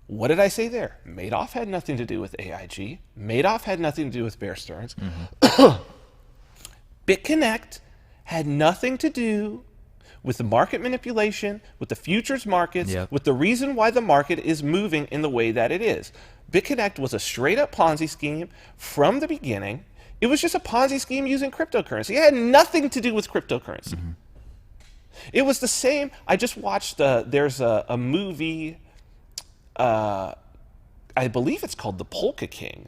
What did I say there? Madoff had nothing to do with AIG. Madoff had nothing to do with Bear Stearns. BitConnect had nothing to do with the market manipulation, with the futures markets, with the reason why the market is moving in the way that it is. BitConnect was a straight-up Ponzi scheme from the beginning. It was just a Ponzi scheme using cryptocurrency. It had nothing to do with cryptocurrency. It was the same. I just watched, there's a movie, I believe it's called The Polka King.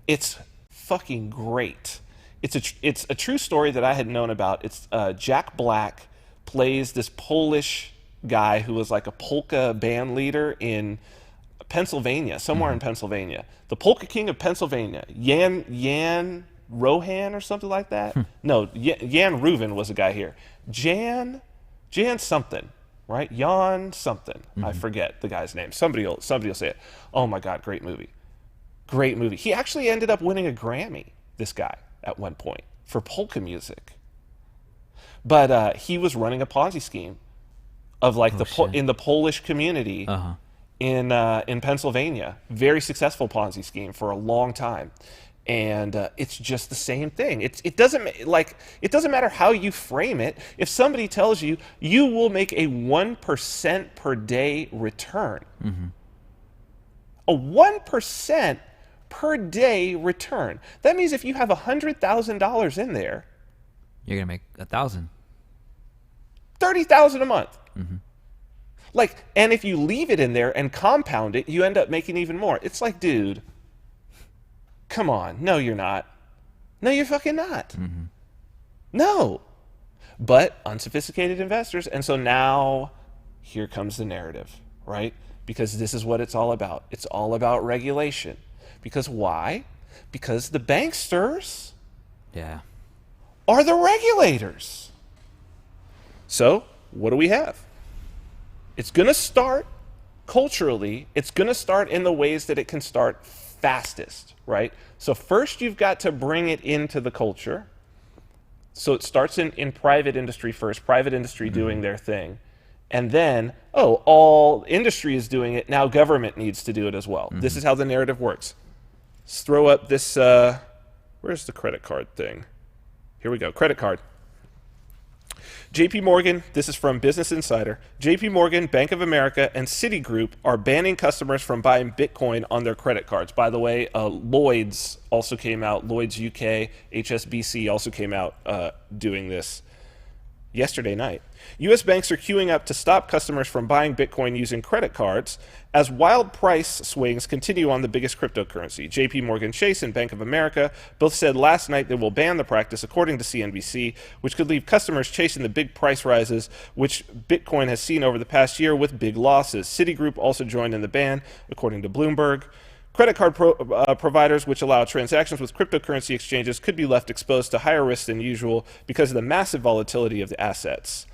It's fucking great. It's a true story that I had known about. It's Jack Black plays this Polish guy who was like a polka band leader in Pennsylvania, somewhere in Pennsylvania. The Polka King of Pennsylvania, Jan Rohan or something like that. No, Jan Reuven was a guy here. Jan something, right? Jan something. I forget the guy's name. Somebody will say it. Oh my God, great movie. Great movie. He actually ended up winning a Grammy, this guy, at one point, for polka music. But he was running a Ponzi scheme of like in the Polish community in Pennsylvania. Very successful Ponzi scheme for a long time. And it's just the same thing. It doesn't matter how you frame it. If somebody tells you you will make a 1% per day return, a 1% per day return. That means if you have $100,000 in there, you're gonna make 1,000, 30,000 a month. And if you leave it in there and compound it, you end up making even more. It's like, dude. Come on. No, you're not. No, you're fucking not. No. But unsophisticated investors. And so now here comes the narrative, right? Because this is what it's all about. It's all about regulation. Because why? Because the banksters are the regulators. So what do we have? It's going to start culturally. It's going to start in the ways that it can start fastest, right? So first you've got to bring it into the culture. So it starts in private industry first, private industry doing their thing. And then, all industry is doing it, now government needs to do it as well. This is how the narrative works. Let's throw up this, where's the credit card thing? Here we go, credit card. JP Morgan, this is from Business Insider, JP Morgan, Bank of America, and Citigroup are banning customers from buying Bitcoin on their credit cards. By the way, Lloyd's also came out, Lloyd's UK, HSBC also came out doing this yesterday night. U.S. banks are queuing up to stop customers from buying Bitcoin using credit cards as wild price swings continue on the biggest cryptocurrency. JP Morgan Chase and Bank of America both said last night they will ban the practice, according to CNBC, which could leave customers chasing the big price rises, which Bitcoin has seen over the past year with big losses. Citigroup also joined in the ban, according to Bloomberg. Credit card providers, which allow transactions with cryptocurrency exchanges, could be left exposed to higher risk than usual because of the massive volatility of the assets.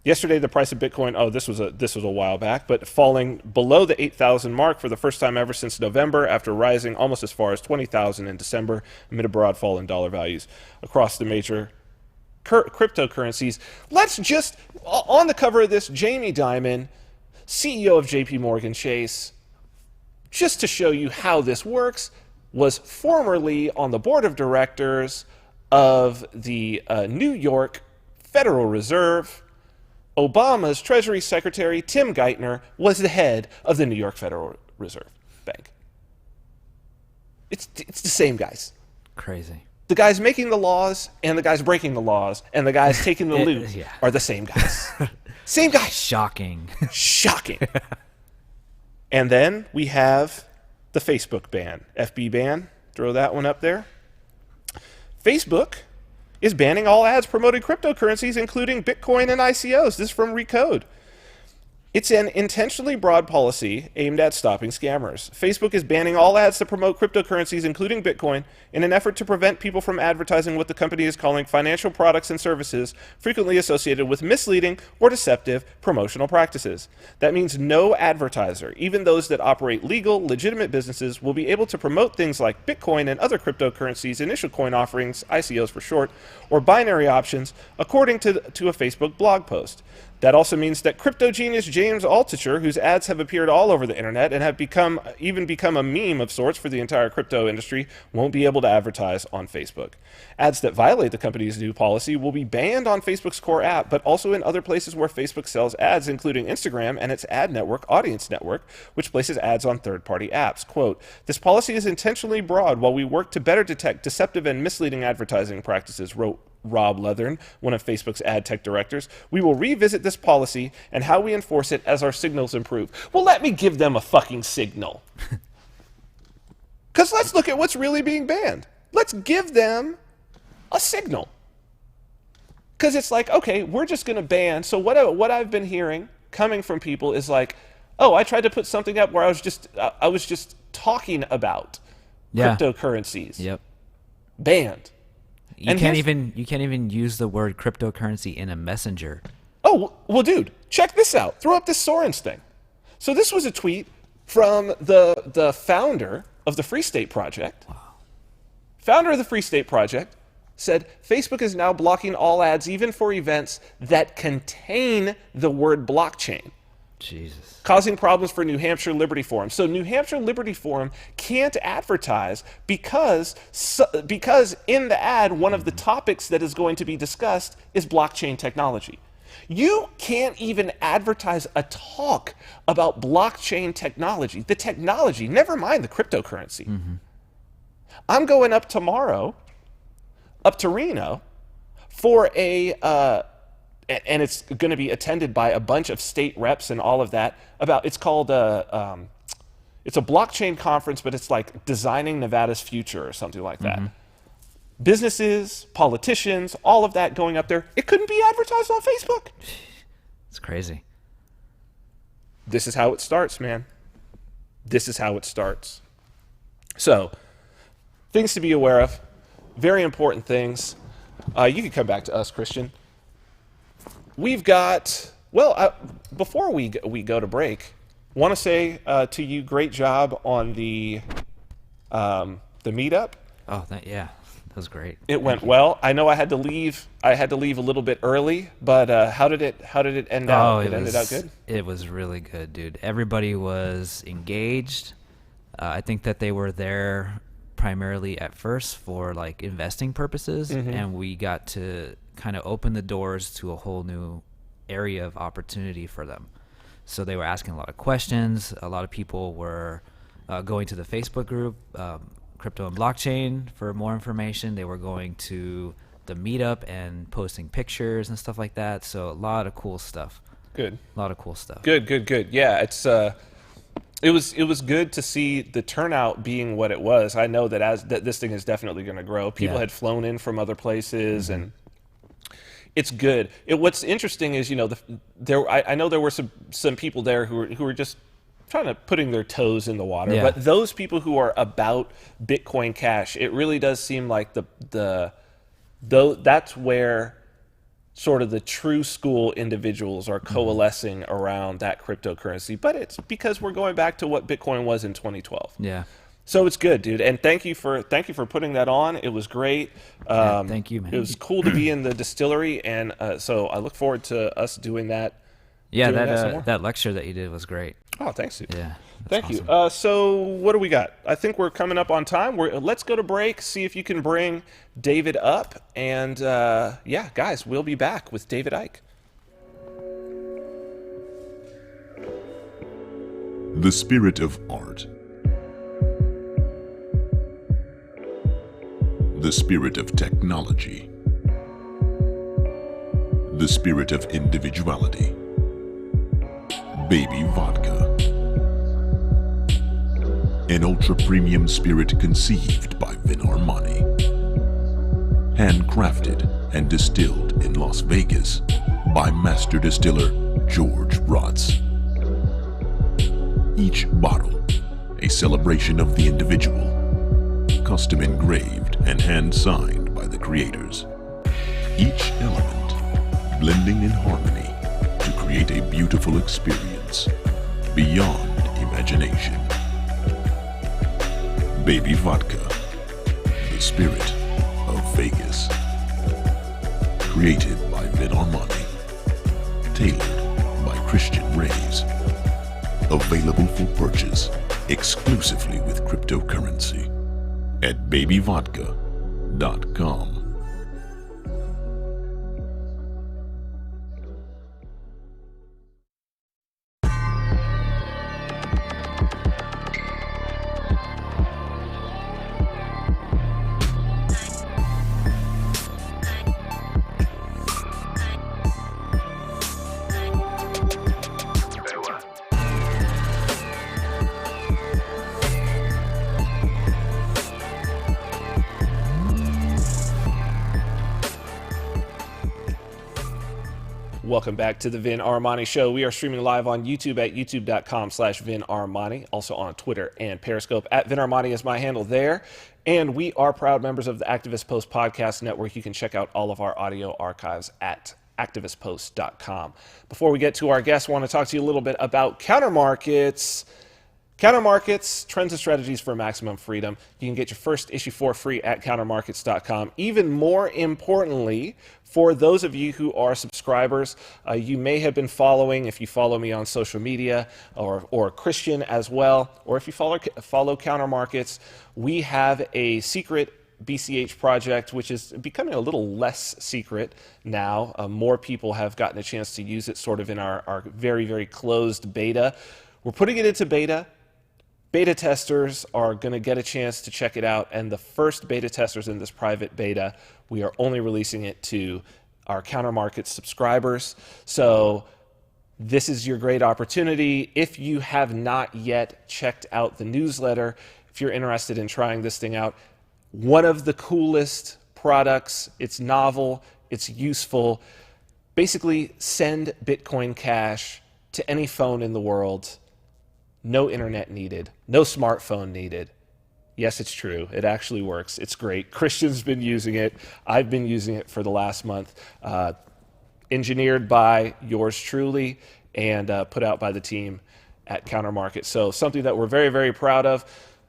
Yesterday, the price of Bitcoin, this was a while back, but falling below the 8,000 mark for the first time ever since November, after rising almost as far as 20,000 in December amid a broad fall in dollar values across the major cryptocurrencies. Let's just, on the cover of this, Jamie Dimon, CEO of JP Morgan Chase, just to show you how this works, was formerly on the board of directors of the New York Federal Reserve. Obama's Treasury Secretary, Tim Geithner, was the head of the New York Federal Reserve Bank. It's the same guys. Crazy. The guys making the laws and the guys breaking the laws and the guys taking the loot Yeah. are the same guys. Same guys. Shocking. Shocking. And then we have the Facebook ban. FB ban. Throw that one up there. Facebook is banning all ads promoting cryptocurrencies, including Bitcoin and ICOs. This is from Recode. It's an intentionally broad policy aimed at stopping scammers. Facebook is banning all ads that promote cryptocurrencies, including Bitcoin, in an effort to prevent people from advertising what the company is calling financial products and services frequently associated with misleading or deceptive promotional practices. That means no advertiser, even those that operate legal, legitimate businesses, will be able to promote things like Bitcoin and other cryptocurrencies, initial coin offerings, ICOs for short, or binary options, according to a Facebook blog post. That also means that crypto genius James Altucher, whose ads have appeared all over the internet and have become a meme of sorts for the entire crypto industry, won't be able to advertise on Facebook. Ads that violate the company's new policy will be banned on Facebook's core app, but also in other places where Facebook sells ads, including Instagram and its ad network, Audience Network, which places ads on third-party apps. Quote, "This policy is intentionally broad while we work to better detect deceptive and misleading advertising practices," wrote Rob Leathern, one of Facebook's ad tech directors. "We will revisit this policy and how we enforce it as our signals improve." Well, let me give them a fucking signal. Because let's look at what's really being banned. Let's give them a signal. Because it's like, okay, we're just going to ban. So what I've been hearing coming from people is like, oh, I tried to put something up where I was just talking about cryptocurrencies. Yep. Banned. You can't even use the word cryptocurrency in a messenger. Oh, well, dude, check this out. Throw up this Sorens thing. So this was a tweet from the founder of the Free State Project. Wow. Founder of the Free State Project said, Facebook is now blocking all ads, even for events that contain the word blockchain. Jesus. Causing problems for New Hampshire Liberty Forum. So New Hampshire Liberty Forum can't advertise because in the ad, one of the topics that is going to be discussed is blockchain technology. You can't even advertise a talk about blockchain technology. The technology, never mind the cryptocurrency. Mm-hmm. I'm going up tomorrow, up to Reno, for and it's going to be attended by a bunch of state reps and all of that. It's called it's a blockchain conference, but it's like Designing Nevada's Future or something like that. Mm-hmm. Businesses, politicians, all of that going up there. It couldn't be advertised on Facebook. It's crazy. This is how it starts, man. This is how it starts. So, things to be aware of. Very important things. You can come back to us, Christian. We've got, before we go to break, want to say to you, great job on the meetup. Oh, that was great. It went well. I know I had to leave a little bit early, but how did it end out? It ended out good? It was really good, dude. Everybody was engaged. I think that they were there primarily at first for like investing purposes, mm-hmm. and we got to kind of open the doors to a whole new area of opportunity for them. So they were asking a lot of questions. A lot of people were going to the Facebook group, Crypto and Blockchain, for more information. They were going to the meetup and posting pictures and stuff like that. So a lot of cool stuff. Good. A lot of cool stuff. Good. Yeah, it was good to see the turnout being what it was. I know that this thing is definitely going to grow. People had flown in from other places, mm-hmm. and it's good. What's interesting is, I know there were some people there who were just trying to putting their toes in the water. Yeah. But those people who are about Bitcoin Cash, it really does seem like that's where sort of the true school individuals are coalescing around that cryptocurrency. But it's because we're going back to what Bitcoin was in 2012. Yeah. So it's good, dude. And thank you for putting that on. It was great. Thank you, man. It was cool to be in the distillery, and so I look forward to us doing that. Yeah, doing some more. that lecture that you did was great. Oh, thanks, dude. Yeah. Thank you. So what do we got? I think we're coming up on time. Let's go to break, see if you can bring David up. And yeah, guys, we'll be back with David Icke. The spirit of art. The spirit of technology. The spirit of individuality. Baby Vodka. An ultra-premium spirit conceived by Vin Armani. Handcrafted and distilled in Las Vegas by master distiller George Rotz. Each bottle, a celebration of the individual, custom engraved and hand-signed by the creators. Each element blending in harmony to create a beautiful experience beyond imagination. Baby Vodka, the spirit of Vegas. Created by Vin Armani. Tailored by Christian Rays. Available for purchase exclusively with cryptocurrency at babyvodka.com. Welcome back to the Vin Armani Show. We are streaming live on YouTube at youtube.com/Vin Armani, also on Twitter and Periscope. At Vin Armani is my handle there. And we are proud members of the Activist Post Podcast Network. You can check out all of our audio archives at activistpost.com. Before we get to our guests, I want to talk to you a little bit about counter markets. Counter Markets, trends and strategies for maximum freedom. You can get your first issue for free at countermarkets.com. Even more importantly, for those of you who are subscribers, you may have been following, if you follow me on social media, or Christian as well, or if you follow Counter Markets, we have a secret BCH project, which is becoming a little less secret now. More people have gotten a chance to use it sort of in our very, very closed beta. We're putting it into beta. Beta testers are going to get a chance to check it out, and the first beta testers in this private beta, we are only releasing it to our Counter Markets subscribers. So this is your great opportunity. If you have not yet checked out the newsletter, if you're interested in trying this thing out, one of the coolest products, it's novel, it's useful. Basically, send Bitcoin Cash to any phone in the world. No internet needed, no smartphone needed. Yes, it's true. It actually works. It's great. Christian's been using it. I've been using it for the last month. Engineered by yours truly and put out by the team at Counter Market. So something that we're very, very proud of.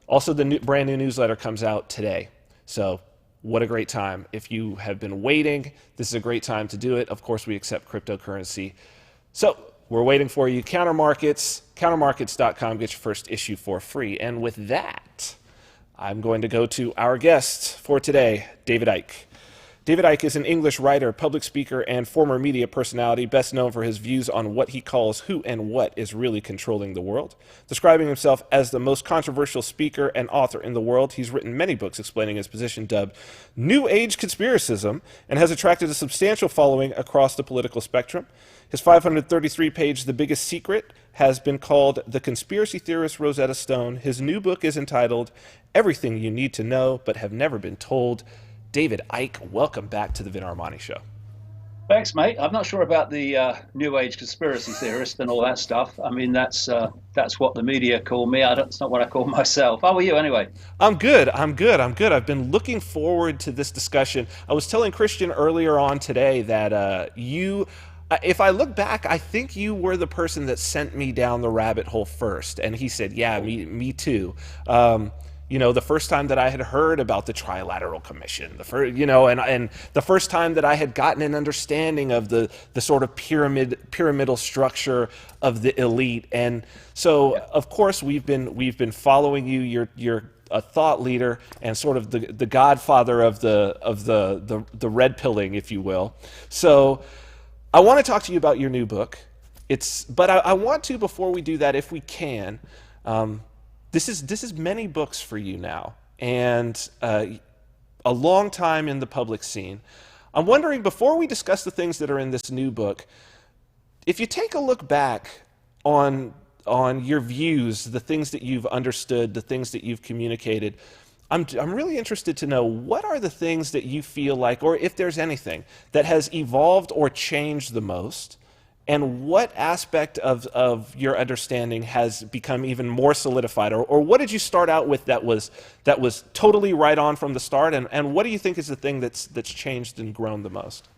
Also, the brand new newsletter comes out today. So what a great time. If you have been waiting, this is a great time to do it. Of course, we accept cryptocurrency. So we're waiting for you. Counter Markets, countermarkets.com. Get your first issue for free. And with that, I'm going to go to our guest for today, David Icke. David Icke is an English writer, public speaker, and former media personality, best known for his views on what he calls who and what is really controlling the world. Describing himself as the most controversial speaker and author in the world, he's written many books explaining his position dubbed New Age Conspiracism and has attracted a substantial following across the political spectrum. His 533-page The Biggest Secret has been called The Conspiracy Theorist Rosetta Stone. His new book is entitled Everything You Need to Know But Have Never Been Told. David Icke, welcome back to the Vin Armani Show. Thanks, mate. I'm not sure about the New Age conspiracy theorist and all that stuff. I mean, that's what the media call me. It's not what I call myself. How are you, anyway? I'm good. I'm good. I'm good. I've been looking forward to this discussion. I was telling Christian earlier on today that if I look back, I think you were the person that sent me down the rabbit hole first. And he said, "Yeah, me too." The first time that I had heard about the Trilateral Commission, and the first time that I had gotten an understanding of the sort of pyramidal structure of the elite. And so, of course, we've been following you. You're a thought leader and sort of the godfather of the red pilling, if you will. So, I want to talk to you about your new book. But I want to, before we do that, if we can. This is many books for you now, and a long time in the public scene. I'm wondering, before we discuss the things that are in this new book, if you take a look back on your views, the things that you've understood, the things that you've communicated, I'm really interested to know, what are the things that you feel like, or if there's anything, that has evolved or changed the most? And what aspect of your understanding has become even more solidified? Or what did you start out with that was totally right on from the start? And what do you think is the thing that's changed and grown the most?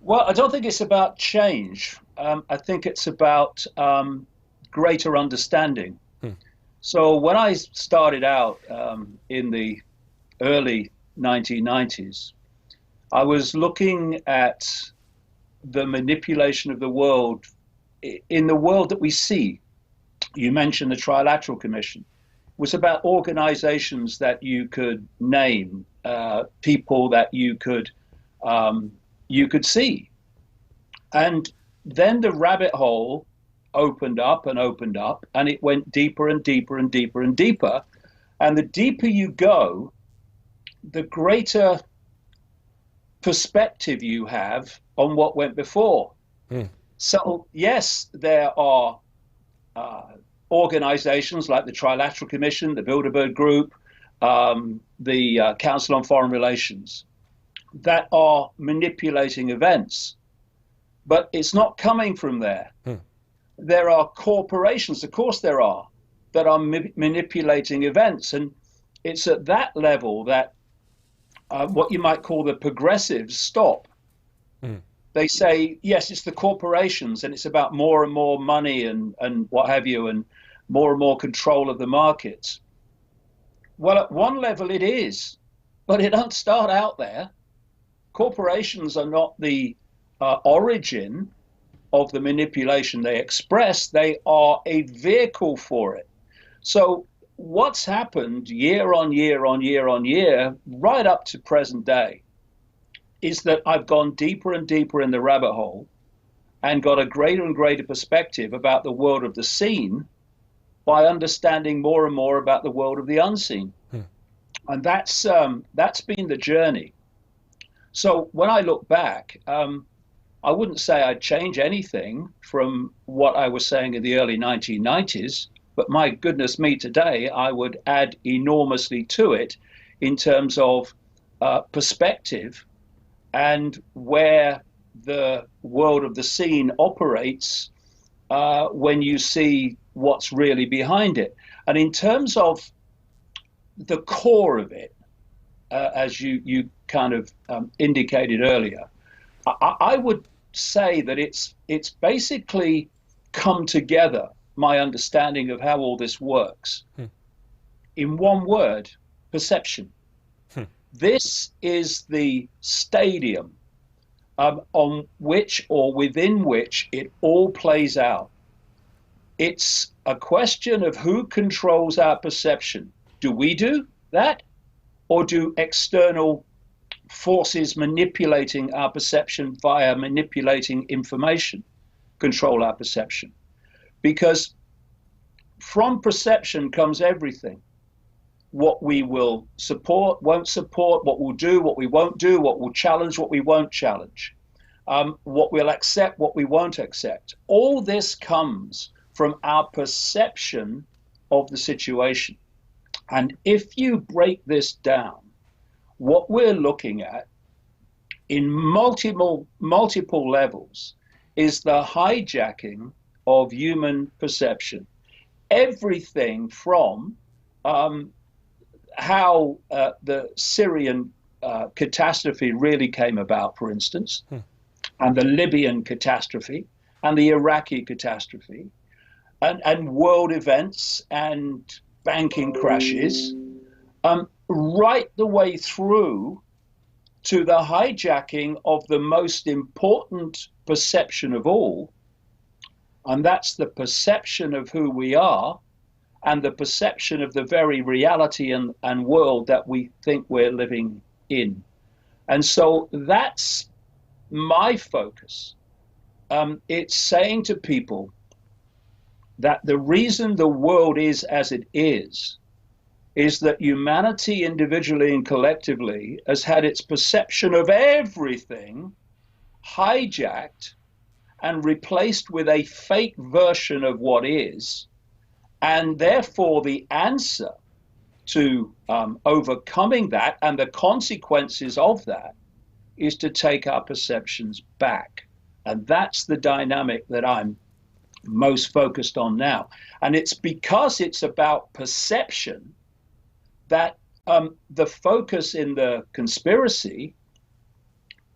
Well, I don't think it's about change. I think it's about greater understanding. So when I started out in the early 1990s, I was looking at the manipulation of the world in the world that we see. You mentioned the Trilateral Commission. It was about organizations that you could name, people that you could see. And then the rabbit hole opened up, and it went deeper and deeper and deeper and deeper. And the deeper you go, the greater perspective you have on what went before. So yes, there are organizations like the Trilateral Commission, the Bilderberg Group, the Council on Foreign Relations, that are manipulating events. But it's not coming from there. There are corporations, of course there are, that are manipulating events. And it's at that level that what you might call the progressives stop. They say, yes, it's the corporations, and it's about more and more money and what have you, and more control of the markets. Well, at one level it is, but it don't start out there. Corporations are not the origin of the manipulation they express. They are a vehicle for it. So what's happened year on year on year on year, right up to present day, is that I've gone deeper and deeper in the rabbit hole and got a greater and greater perspective about the world of the seen by understanding more and more about the world of the unseen. And that's been the journey. So when I look back, I wouldn't say I'd change anything from what I was saying in the early 1990s, but my goodness me, today I would add enormously to it in terms of perspective and where the world of the scene operates when you see what's really behind it. And in terms of the core of it, as you kind of indicated earlier, I would say that it's basically come together, my understanding of how all this works, in one word: perception. This is the stadium on which, or within which, it all plays out. It's a question of who controls our perception. Do we do that, or do external forces manipulating our perception via manipulating information control our perception? Because from perception comes everything. What we will support, won't support, what we'll do, what we won't do, what we'll challenge, what we won't challenge, what we'll accept, what we won't accept. All this comes from our perception of the situation. And if you break this down, what we're looking at in multiple levels is the hijacking of human perception. Everything from how the Syrian catastrophe really came about, for instance, and the Libyan catastrophe, and the Iraqi catastrophe, and world events and banking crashes, right the way through to the hijacking of the most important perception of all, and that's the perception of who we are and the perception of the very reality and world that we think we're living in. And so that's my focus. It's saying to people that the reason the world is as it is that humanity individually and collectively has had its perception of everything hijacked and replaced with a fake version of what is. And therefore the answer to overcoming that and the consequences of that is to take our perceptions back. And that's the dynamic that I'm most focused on now. And it's because it's about perception that the focus in the conspiracy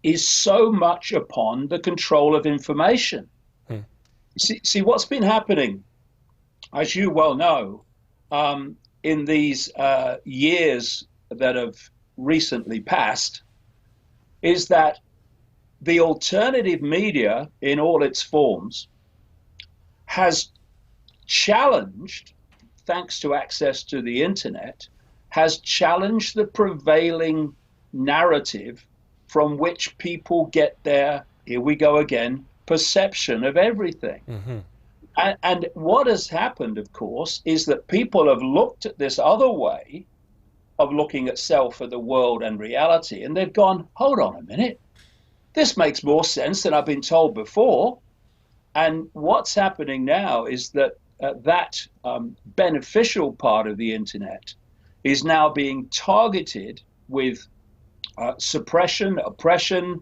is so much upon the control of information. See what's been happening, as you well know, in these years that have recently passed, is that the alternative media in all its forms has challenged, thanks to access to the internet, has challenged the prevailing narrative from which people get their, here we go again, perception of everything. And what has happened, of course, is that people have looked at this other way of looking at self and the world and reality, and they've gone, hold on a minute, this makes more sense than I've been told before. And what's happening now is that that beneficial part of the internet is now being targeted with suppression, oppression,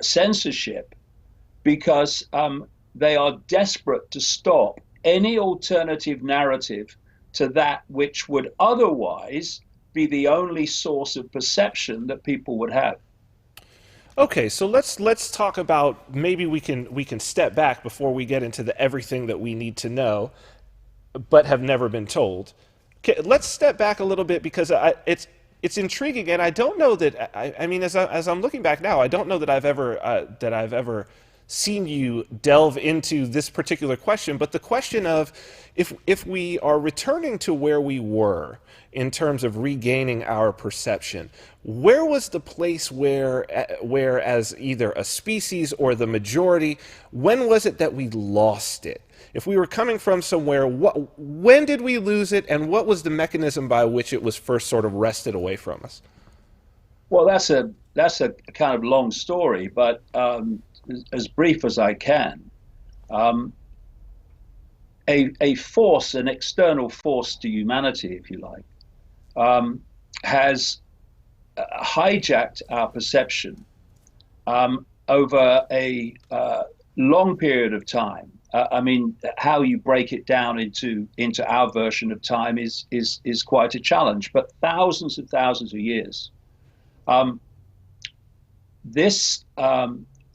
censorship, because they are desperate to stop any alternative narrative to that which would otherwise be the only source of perception that people would have. Okay, so let's talk about, maybe we can step back before we get into the everything that we need to know but have never been told. Okay, let's step back a little bit, because it's intriguing, and I don't know that I mean as I'm looking back now, I don't know that I've ever seen you delve into this particular question, but the question of if we are returning to where we were in terms of regaining our perception, where was the place where as either a species or the majority, when was it that we lost it? If we were coming from somewhere, when did we lose it, and what was the mechanism by which it was first sort of wrested away from us? Well, that's a kind of long story, but as brief as I can. A force, an external force to humanity, if you like, has hijacked our perception over a long period of time. I mean, how you break it down into our version of time is quite a challenge, but thousands and thousands of years. This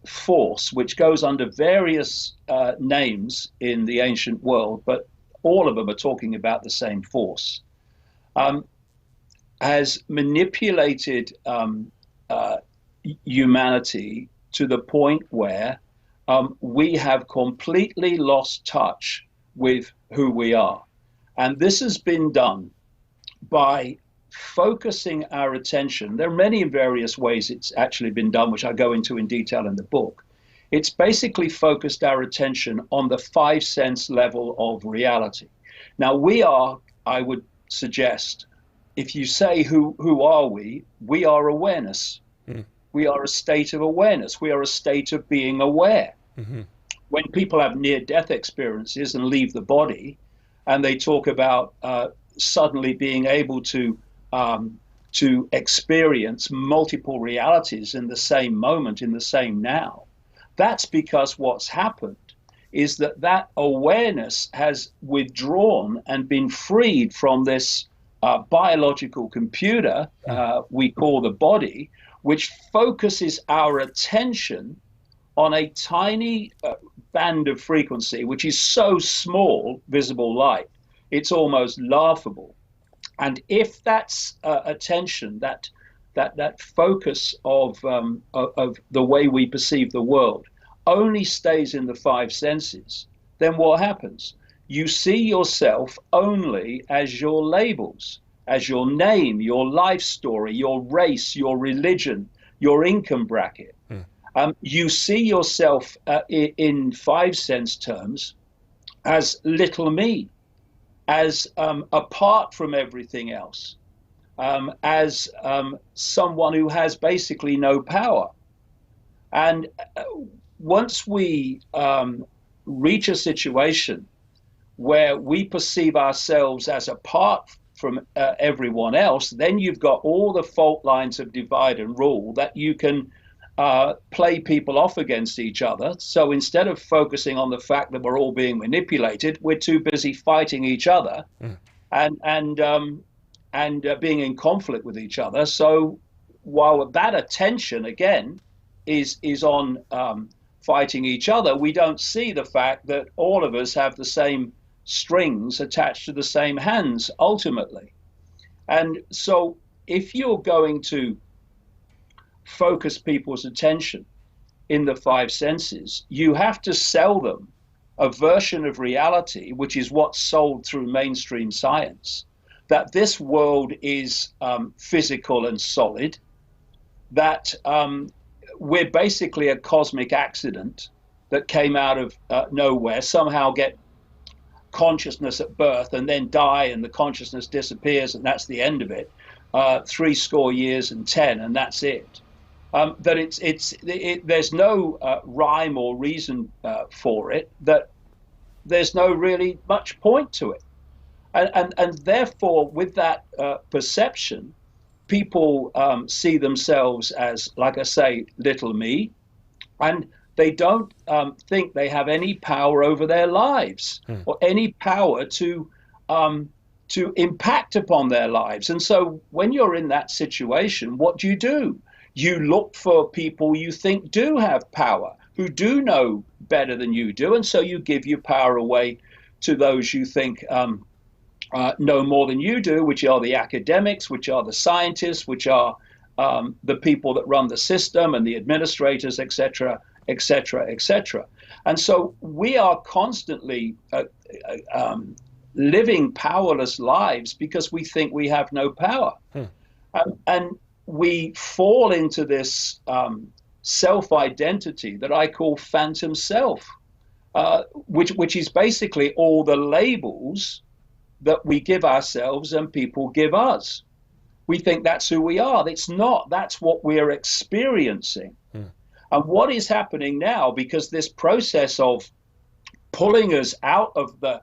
force, which goes under various names in the ancient world, but all of them are talking about the same force, has manipulated humanity to the point where we have completely lost touch with who we are. And this has been done by focusing our attention. There are many various ways it's actually been done, which I go into in detail in the book. It's basically focused our attention on the 5 sense level of reality. Now we are, I would suggest, if you say who are we are awareness. We are a state of awareness. We are a state of being aware. When people have near-death experiences and leave the body, and they talk about suddenly being able to to experience multiple realities in the same moment, in the same now. That's because what's happened is that that awareness has withdrawn and been freed from this biological computer we call the body, which focuses our attention on a tiny band of frequency, which is so small, visible light, it's almost laughable. And if that's attention, that focus of the way we perceive the world only stays in the five senses, then what happens? You see yourself only as your labels, as your name, your life story, your race, your religion, your income bracket. You see yourself in five sense terms as little me, as apart from everything else, as someone who has basically no power. And once we reach a situation where we perceive ourselves as apart from everyone else, then you've got all the fault lines of divide and rule that you can play people off against each other. So instead of focusing on the fact that we're all being manipulated, we're too busy fighting each other and being in conflict with each other. So while that attention again is on fighting each other, we don't see the fact that all of us have the same strings attached to the same hands ultimately. And so if you're going to focus people's attention in the five senses, you have to sell them a version of reality, which is what's sold through mainstream science, that this world is physical and solid, that we're basically a cosmic accident that came out of nowhere, somehow get consciousness at birth and then die and the consciousness disappears and that's the end of it, 70 years and 10 and that's it. That there's no rhyme or reason for it, that there's no really much point to it. And therefore, with that perception, people see themselves as, like I say, little me, and they don't think they have any power over their lives or any power to impact upon their lives. And so when you're in that situation, what do? You look for people you think do have power, who do know better than you do, and so you give your power away to those you think know more than you do, which are the academics, which are the scientists, which are the people that run the system and the administrators, etc., etc., etc. And so we are constantly living powerless lives because we think we have no power. And we fall into this self-identity that I call phantom self, which is basically all the labels that we give ourselves and people give us. We think that's who we are. It's not. That's what we're experiencing. And what is happening now, because this process of pulling us out of the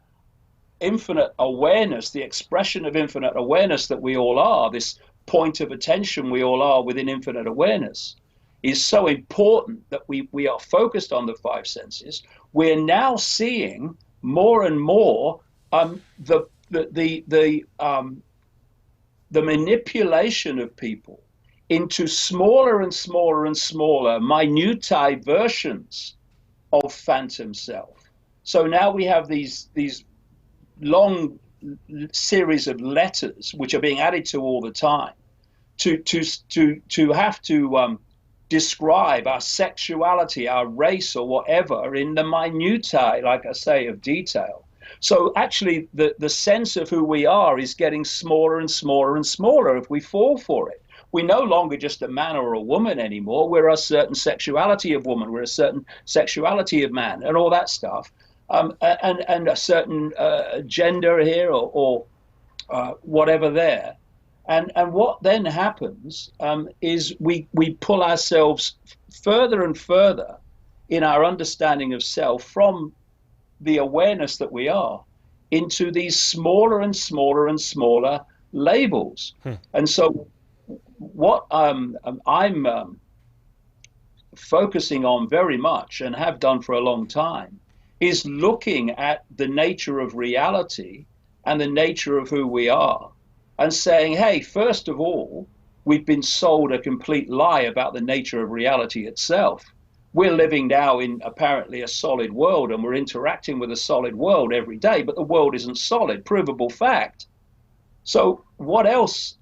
infinite awareness, the expression of infinite awareness that we all are, this point of attention we all are within infinite awareness, is so important that we are focused on the five senses. We're now seeing more and more the manipulation of people into smaller and smaller and smaller minutiae versions of phantom self. So now we have these long series of letters which are being added to all the time to have to describe our sexuality, our race, or whatever in the minutiae, like I say, of detail. So actually the sense of who we are is getting smaller and smaller and smaller if we fall for it. We're no longer just a man or a woman anymore. We're a certain sexuality of woman. We're a certain sexuality of man and all that stuff. And a certain gender here or whatever there. And what then happens is we pull ourselves further and further in our understanding of self from the awareness that we are into these smaller and smaller and smaller labels. And so what I'm focusing on very much, and have done for a long time, is looking at the nature of reality and the nature of who we are, and saying, hey, first of all, we've been sold a complete lie about the nature of reality itself. We're living now in apparently a solid world, and we're interacting with a solid world every day, but the world isn't solid, provable fact. So what else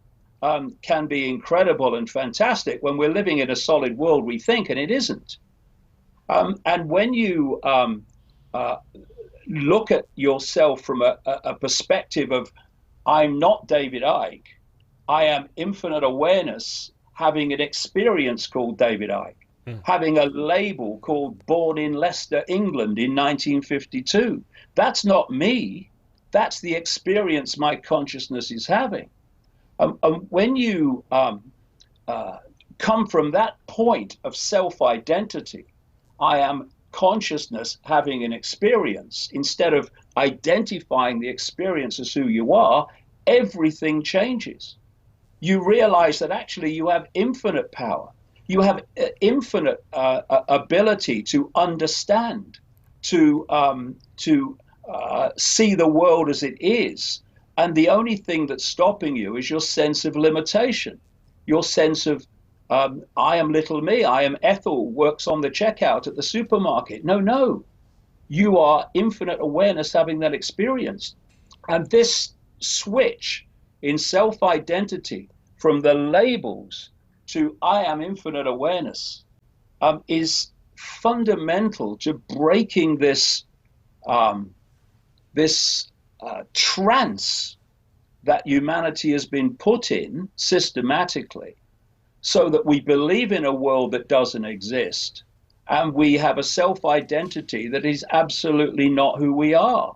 can be incredible and fantastic when we're living in a solid world, we think, and it isn't? And when you look at yourself from a perspective of, I'm not David Icke, I am infinite awareness having an experience called David Icke, having a label called Born in Leicester, England in 1952. That's not me. That's the experience my consciousness is having. When you come from that point of self-identity, I am consciousness having an experience, instead of identifying the experience as who you are, everything changes. You realize that actually you have infinite power. You have infinite ability to understand, to see the world as it is. And the only thing that's stopping you is your sense of limitation, your sense of, I am little me, I am Ethel, works on the checkout at the supermarket. No, you are infinite awareness having that experience. And this switch in self-identity from the labels to I am infinite awareness is fundamental to breaking this trance that humanity has been put in systematically, so that we believe in a world that doesn't exist, and we have a self-identity that is absolutely not who we are.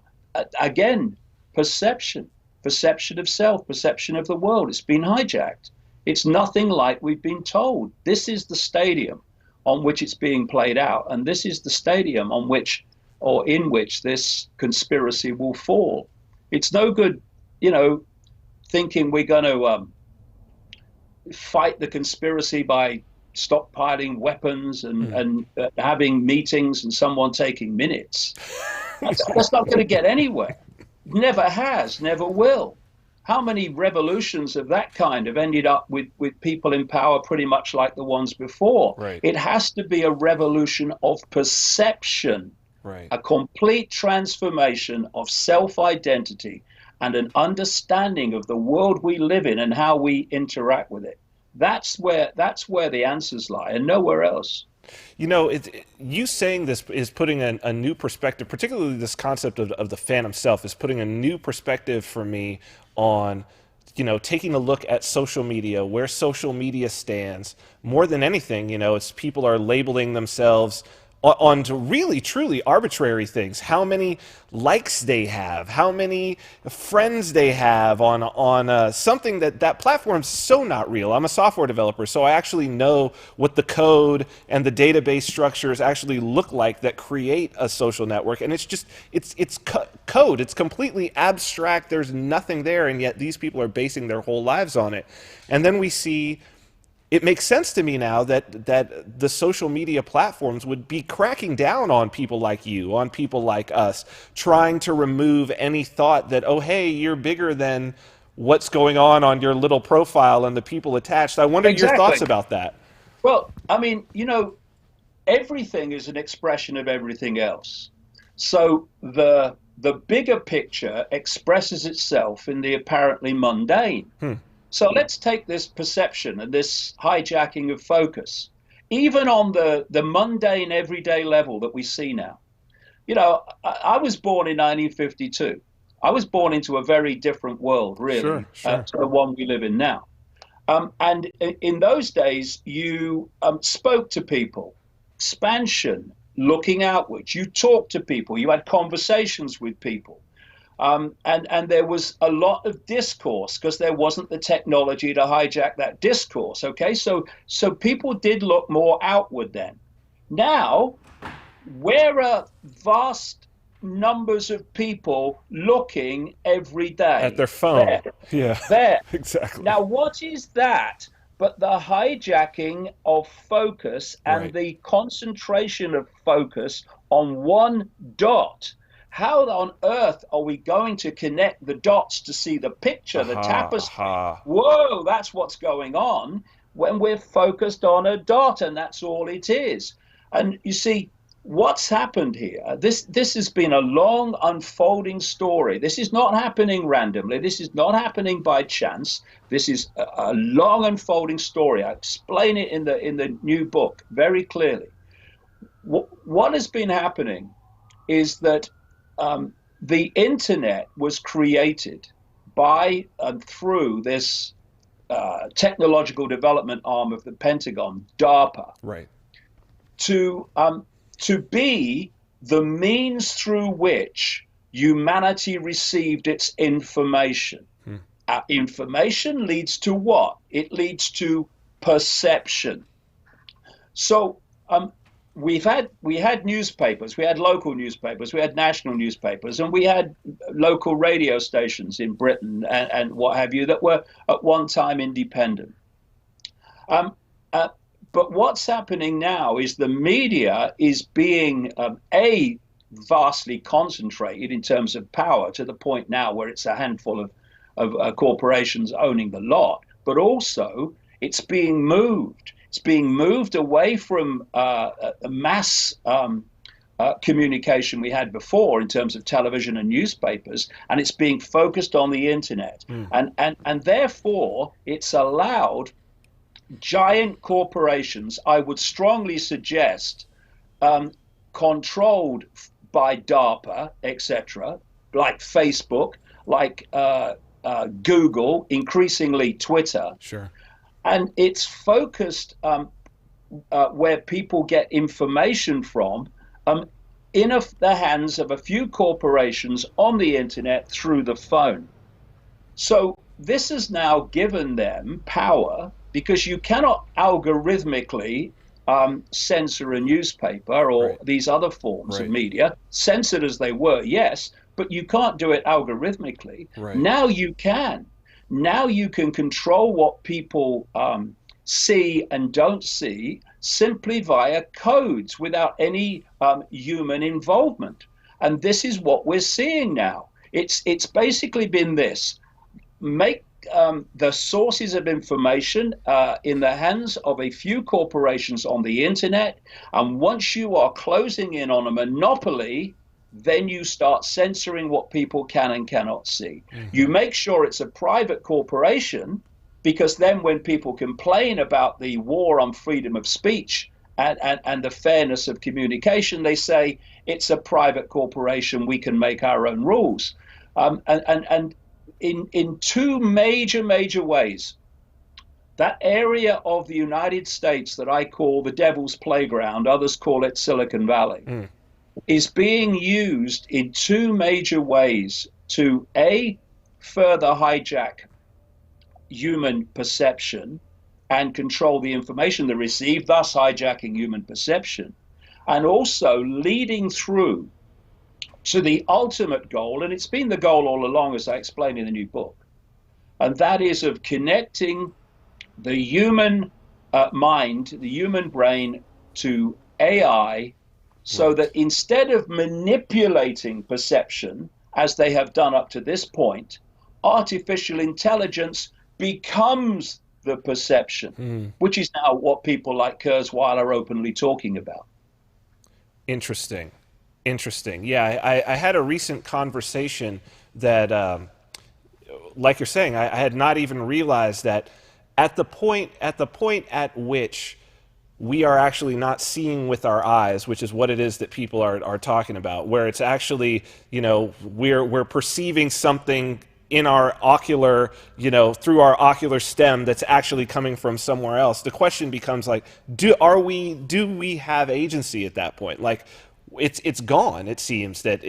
Again, perception of self, perception of the world. It's been hijacked. It's nothing like we've been told. This is the stadium on which it's being played out, and this is the stadium on which, or in which, this conspiracy will fall. It's no good, thinking we're going to fight the conspiracy by stockpiling weapons and having meetings and someone taking minutes. That's not going to get anywhere. Never has, never will. How many revolutions of that kind have ended up with people in power pretty much like the ones before? Right. It has to be a revolution of perception, right. A complete transformation of self-identity and an understanding of the world we live in and how we interact with it. That's where the answers lie, and nowhere else. You saying this is putting a new perspective, particularly this concept of the phantom self, is putting a new perspective for me on, taking a look at social media, where social media stands. More than anything, it's people are labeling themselves onto really, truly arbitrary things. How many likes they have, how many friends they have on something that platform's so not real. I'm a software developer, so I actually know what the code and the database structures actually look like that create a social network. And it's code. It's completely abstract. There's nothing there, and yet these people are basing their whole lives on it. And then we see, it makes sense to me now that the social media platforms would be cracking down on people like you, on people like us, trying to remove any thought that, oh, hey, you're bigger than what's going on your little profile and the people attached. I wonder your thoughts about that. Well, I mean, everything is an expression of everything else. So the bigger picture expresses itself in the apparently mundane. So let's take this perception and this hijacking of focus, even on the mundane everyday level that we see now. I was born in 1952. I was born into a very different world, really, to the one we live in now. And in those days, you spoke to people, expansion, looking outwards. You talked to people. You had conversations with people. And there was a lot of discourse because there wasn't the technology to hijack that discourse. Okay, so people did look more outward then. Now, where are vast numbers of people looking every day? At their phone. There. Exactly. Now, what is that but the hijacking of focus and Right. the concentration of focus on one dot. How on earth are we going to connect the dots to see the picture, the tapestry? Whoa, that's what's going on when we're focused on a dot, and that's all it is. And you see, what's happened here, this has been a long unfolding story. This is not happening randomly. This is not happening by chance. This is a long unfolding story. I explain it in the new book very clearly. What has been happening is that the internet was created by and through this technological development arm of the Pentagon, DARPA, Right. to be the means through which humanity received its information. Information leads to what? It leads to perception. So we had newspapers, we had local newspapers, we had national newspapers, and we had local radio stations in Britain and what have you that were at one time independent. But what's happening now is the media is being vastly concentrated in terms of power, to the point now where it's a handful of corporations owning the lot, but also it's being moved. It's being moved away from mass communication we had before in terms of television and newspapers, and it's being focused on the internet. And therefore, it's allowed giant corporations, I would strongly suggest, controlled by DARPA, etc., like Facebook, like Google, increasingly Twitter. Sure. And it's focused where people get information from in the hands of a few corporations on the internet through the phone. So this has now given them power, because you cannot algorithmically censor a newspaper or these other forms of media, censored as they were, yes, but you can't do it algorithmically. Now you can. Now you can control what people see and don't see simply via codes without any human involvement. And this is what we're seeing now. It's basically been this: make the sources of information in the hands of a few corporations on the internet, and once you are closing in on a monopoly, then you start censoring what people can and cannot see. You make sure it's a private corporation, because then when people complain about the war on freedom of speech and the fairness of communication, they say it's a private corporation, we can make our own rules. And in two major ways, that area of the United States that I call the Devil's Playground, others call it Silicon Valley, is being used in two major ways to further hijack human perception and control the information they receive, thus hijacking human perception, and also leading through to the ultimate goal, and it's been the goal all along, as I explain in the new book, and that is of connecting the human mind, the human brain, to AI, so that instead of manipulating perception, as they have done up to this point, artificial intelligence becomes the perception, which is now what people like Kurzweil are openly talking about. Interesting. Yeah, I had a recent conversation that, like you're saying, I had not even realized that at the point at which we are actually not seeing with our eyes, which is what it is that people are talking about, where it's actually, we're perceiving something in our ocular, through our ocular stem that's actually coming from somewhere else. The question becomes like, do we have agency at that point? Like, it's gone. It seems that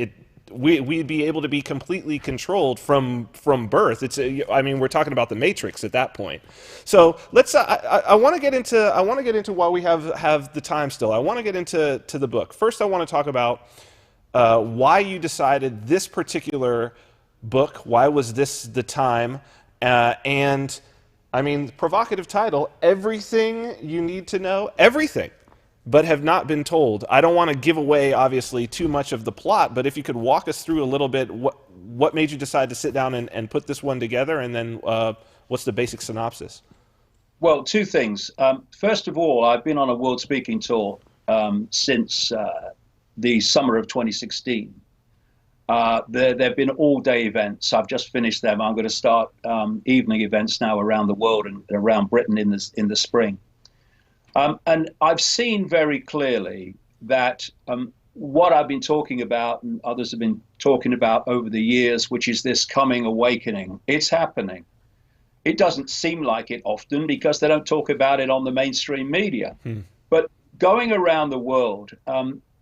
we'd be able to be completely controlled from birth. We're talking about the Matrix at that point. So let's. I want to get into while we have the time still. I want to get into the book. First, I want to talk about why you decided this particular book. Why was this the time? And I mean, provocative title, everything you need to know, everything, but have not been told. I don't want to give away, obviously, too much of the plot, but if you could walk us through a little bit, what made you decide to sit down and put this one together, and then what's the basic synopsis? Well, two things. First of all, I've been on a world speaking tour since the summer of 2016. There have been all-day events. I've just finished them. I'm going to start evening events now around the world and around Britain in the spring. And I've seen very clearly that what I've been talking about and others have been talking about over the years, which is this coming awakening, it's happening. It doesn't seem like it often because they don't talk about it on the mainstream media. But going around the world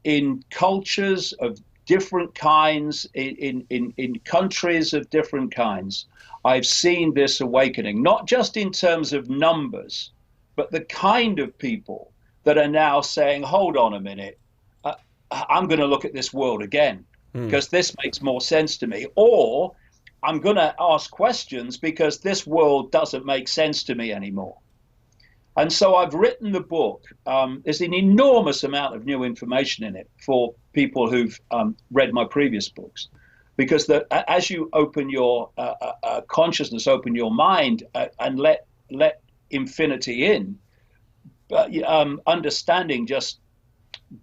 in cultures of different kinds, in countries of different kinds, I've seen this awakening, not just in terms of numbers, but the kind of people that are now saying, hold on a minute, I'm going to look at this world again because this makes more sense to me. Or I'm going to ask questions because this world doesn't make sense to me anymore. And so I've written the book. There's an enormous amount of new information in it for people who've read my previous books, because as you open your consciousness, open your mind, and let infinity in, understanding just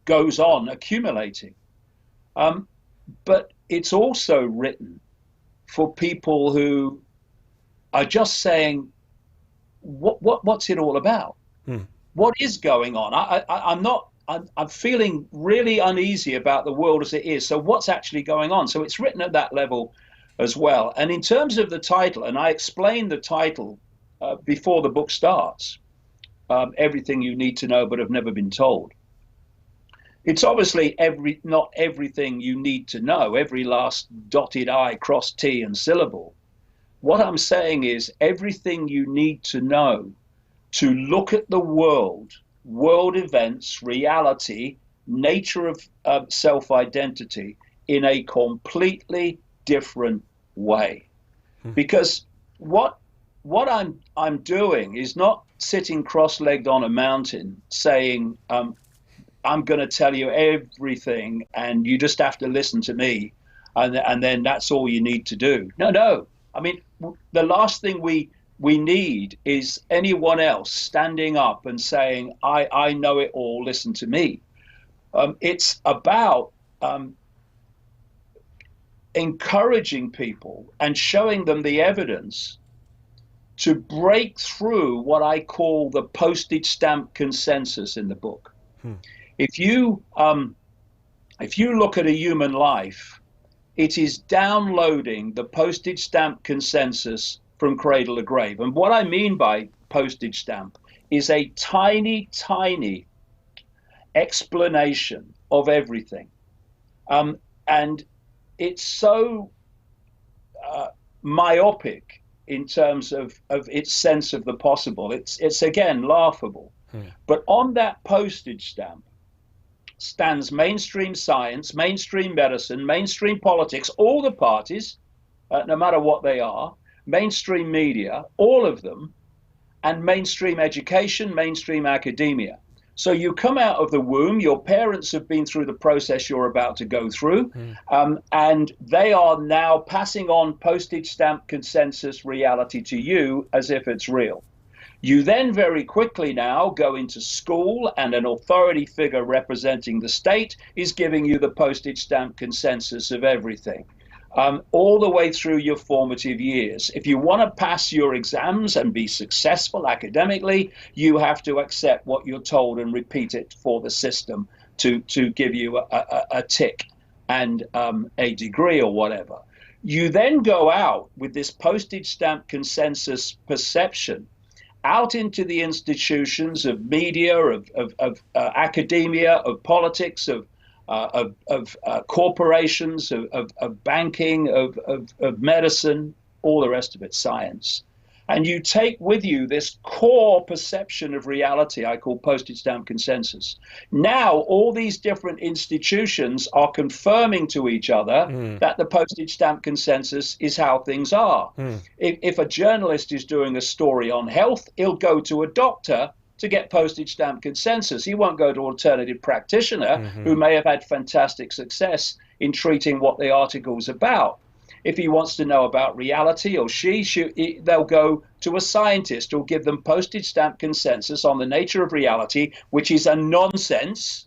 goes on accumulating. But it's also written for people who are just saying, what's it all about? What is going on? I'm feeling really uneasy about the world as it is. So what's actually going on? So it's written at that level as well. And in terms of the title, and I explained the title before the book starts, Everything You Need to Know But Have Never Been Told. It's obviously not everything you need to know, every last dotted I, crossed T and syllable. What I'm saying is everything you need to know to look at the world events, reality, nature of self-identity in a completely different way. Because what I'm doing is not sitting cross-legged on a mountain saying, I'm going to tell you everything and you just have to listen to me and then that's all you need to do. No. I mean, the last thing we need is anyone else standing up and saying, I know it all, listen to me. It's about encouraging people and showing them the evidence to break through what I call the postage stamp consensus in the book. If you look at a human life, it is downloading the postage stamp consensus from cradle to grave. And what I mean by postage stamp is a tiny, tiny explanation of everything. And it's so myopic in terms of its sense of the possible. It's again, laughable. But on that postage stamp stands mainstream science, mainstream medicine, mainstream politics, all the parties, no matter what they are, mainstream media, all of them, and mainstream education, mainstream academia. So you come out of the womb, your parents have been through the process you're about to go through, and they are now passing on postage stamp consensus reality to you as if it's real. You then very quickly now go into school and an authority figure representing the state is giving you the postage stamp consensus of everything, all the way through your formative years. If you want to pass your exams and be successful academically, you have to accept what you're told and repeat it for the system to give you a tick and a degree or whatever. You then go out with this postage stamp consensus perception out into the institutions of media, of academia, of politics, of corporations, of banking, of medicine, all the rest of it, science. and you take with you this core perception of reality I call postage stamp consensus. Now, all these different institutions are confirming to each other that the postage stamp consensus is how things are. If a journalist is doing a story on health, he'll go to a doctor to get postage stamp consensus. He won't go to an alternative practitioner who may have had fantastic success in treating what the article's about. If he wants to know about reality, or they'll go to a scientist who'll give them postage stamp consensus on the nature of reality, which is a nonsense.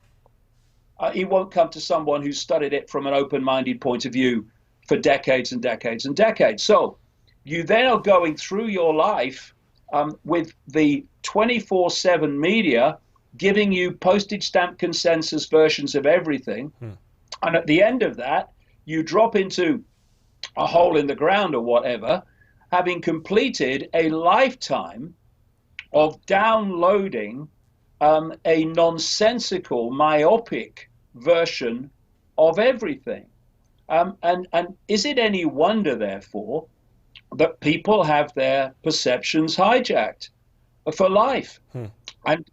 He won't come to someone who's studied it from an open-minded point of view for decades and decades and decades. So you then are going through your life with the 24/7 media giving you postage stamp consensus versions of everything. And at the end of that, you drop into a hole in the ground or whatever, having completed a lifetime of downloading a nonsensical, myopic version of everything. And is it any wonder, therefore, that people have their perceptions hijacked for life? And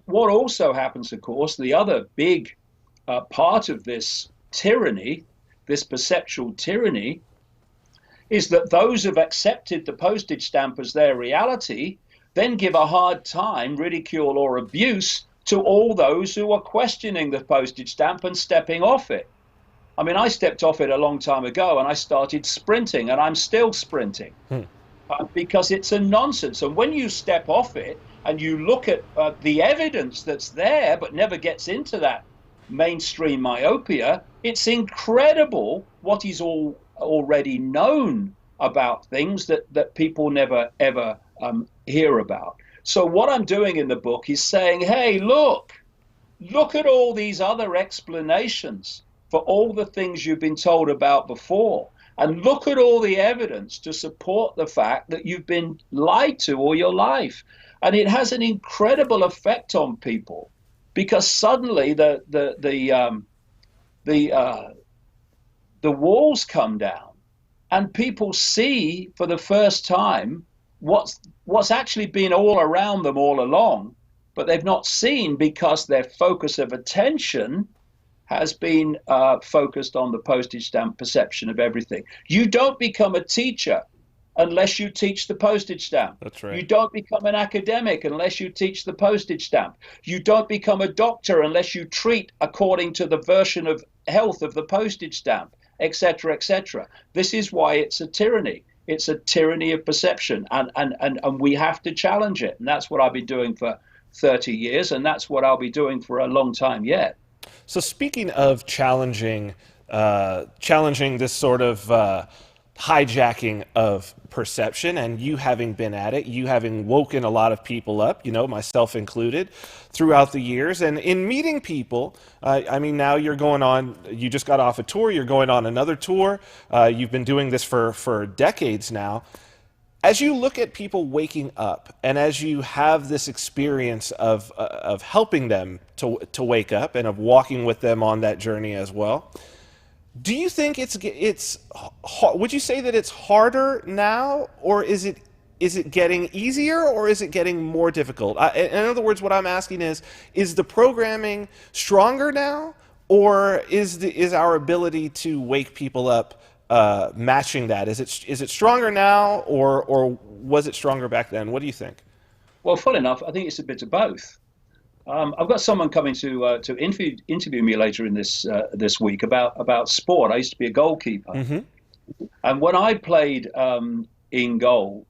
what also happens, of course, the other big part of this tyranny, this perceptual tyranny, is that those who've accepted the postage stamp as their reality then give a hard time, ridicule, or abuse to all those who are questioning the postage stamp and stepping off it. I mean, I stepped off it a long time ago and I started sprinting, and I'm still sprinting because it's a nonsense. And when you step off it and you look at the evidence that's there but never gets into that mainstream myopia, it's incredible what is already known about things that people never ever hear about. So what I'm doing in the book is saying, hey, look at all these other explanations for all the things you've been told about before, and look at all the evidence to support the fact that you've been lied to all your life. And it has an incredible effect on people, because suddenly the walls come down and people see for the first time what's actually been all around them all along, but they've not seen because their focus of attention has been focused on the postage stamp perception of everything. You don't become a teacher unless you teach the postage stamp. That's right. You don't become an academic unless you teach the postage stamp. You don't become a doctor unless you treat according to the version of health of the postage stamp, etc., etc. This is why it's a tyranny. It's a tyranny of perception, and we have to challenge it. And that's what I've been doing for 30 years, and that's what I'll be doing for a long time yet. So speaking of challenging this sort of hijacking of perception, and you having been at it, you having woken a lot of people up, myself included, throughout the years, and in meeting people, I mean, now you just got off a tour, you're going on another tour, you've been doing this for decades now. As you look at people waking up, and as you have this experience of helping them to wake up and of walking with them on that journey as well, do you think would you say that it's harder now, or is it getting easier, or is it getting more difficult? In other words, what I'm asking is the programming stronger now, or is our ability to wake people up matching that? Is it stronger now, or was it stronger back then? What do you think? Well, full enough, I think it's a bit of both. I've got someone coming to interview me later in this week about sport. I used to be a goalkeeper, and when I played in goal,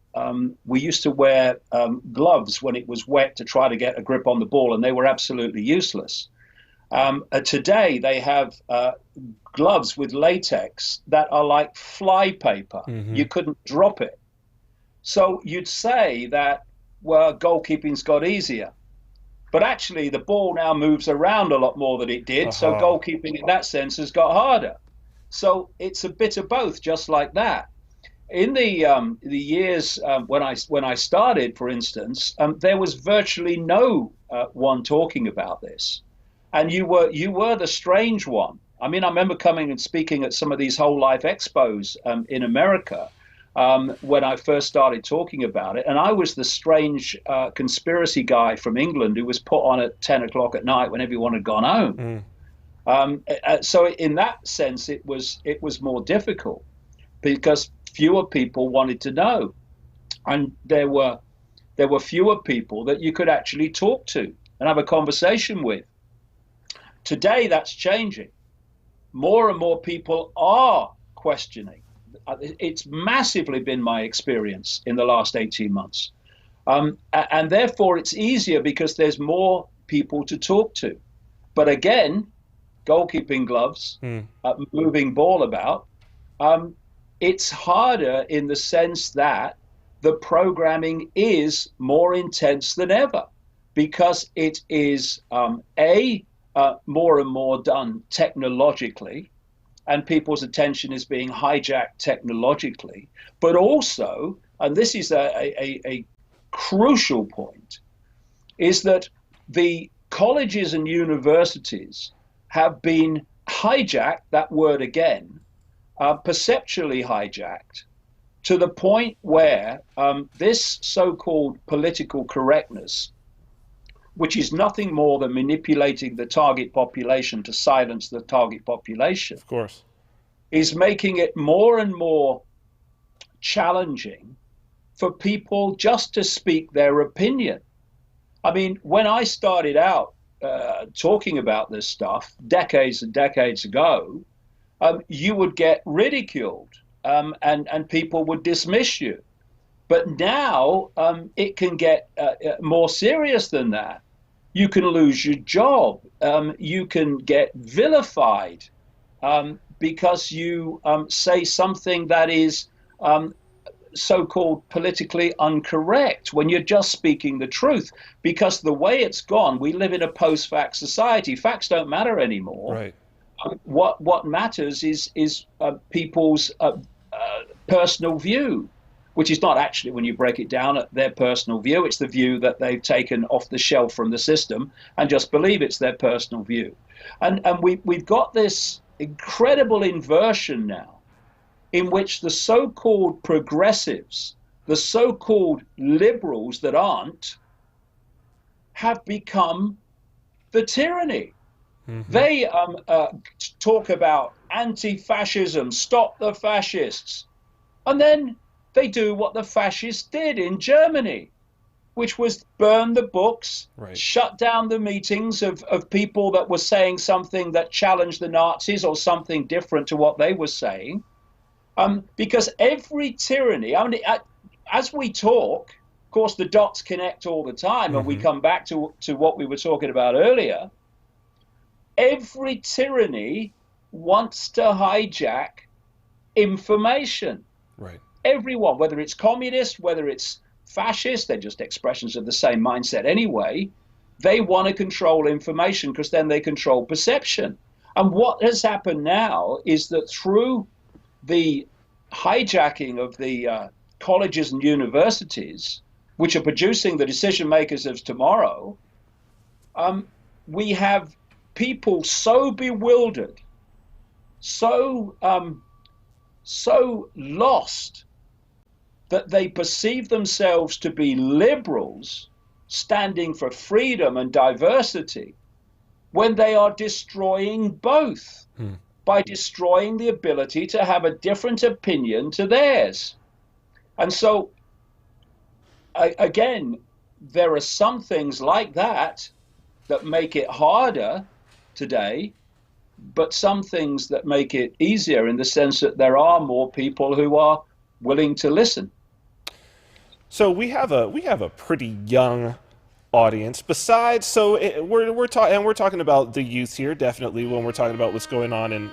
we used to wear gloves when it was wet to try to get a grip on the ball, and they were absolutely useless. Today they have gloves with latex that are like fly paper. You couldn't drop it. So you'd say that, well, goalkeeping's got easier. But actually, the ball now moves around a lot more than it did, so goalkeeping in that sense has got harder. So it's a bit of both, just like that. In the years when I started, for instance, there was virtually no one talking about this, and you were the strange one. I mean, I remember coming and speaking at some of these whole life expos in America, when I first started talking about it. And I was the strange conspiracy guy from England who was put on at 10 o'clock at night when everyone had gone home. So in that sense, it was more difficult because fewer people wanted to know. And there were fewer people that you could actually talk to and have a conversation with. Today, that's changing. More and more people are questioning. It's massively been my experience in the last 18 months. And therefore, it's easier because there's more people to talk to. But again, goalkeeping gloves, moving ball about, it's harder in the sense that the programming is more intense than ever because it is, more and more done technologically, and people's attention is being hijacked technologically, but also, and this is a crucial point, is that the colleges and universities have been hijacked, that word again, perceptually hijacked, to the point where this so-called political correctness, which is nothing more than manipulating the target population to silence the target population, of course, is making it more and more challenging for people just to speak their opinion. I mean, when I started out talking about this stuff decades and decades ago, you would get ridiculed and people would dismiss you. But now it can get more serious than that. You can lose your job. You can get vilified because you say something that is so-called politically incorrect when you're just speaking the truth. Because the way it's gone, we live in a post-fact society. Facts don't matter anymore. Right. What matters is people's personal view, which is not actually, when you break it down, their personal view. It's the view that they've taken off the shelf from the system and just believe it's their personal view. And we've got this incredible inversion now in which the so-called progressives, the so-called liberals that aren't, have become the tyranny. They talk about anti-fascism, stop the fascists. And then they do what the fascists did in Germany, which was burn the books, shut down the meetings of people that were saying something that challenged the Nazis or something different to what they were saying. Because every tyranny, I mean, as we talk, of course, the dots connect all the time, and we come back to what we were talking about earlier. Every tyranny wants to hijack information. Right. Everyone, whether it's communist, whether it's fascist, they're just expressions of the same mindset anyway. They want to control information because then they control perception. And what has happened now is that through the hijacking of the colleges and universities, which are producing the decision makers of tomorrow, we have people so bewildered, so lost, that they perceive themselves to be liberals standing for freedom and diversity when they are destroying both by destroying the ability to have a different opinion to theirs. And so, again, there are some things like that that make it harder today, but some things that make it easier in the sense that there are more people who are willing to listen. So we have a pretty young audience. Besides, we're talking about the youth here, definitely, when we're talking about what's going on in.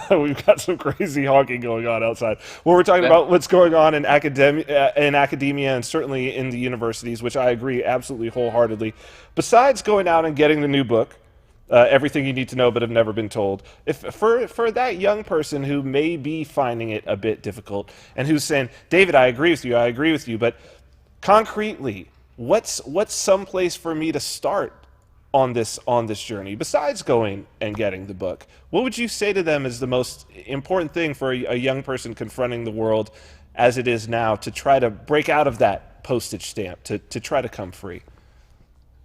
We've got some crazy honking going on outside. When we're talking about what's going on in academia and certainly in the universities, which I agree absolutely wholeheartedly. Besides going out and getting the new book, Everything You Need to Know But Have Never Been Told, if for that young person who may be finding it a bit difficult and who's saying, David, I agree with you, but concretely, what's some place for me to start on this journey, besides going and getting the book, what would you say to them is the most important thing for a young person confronting the world as it is now to try to break out of that postage stamp, to try to come free?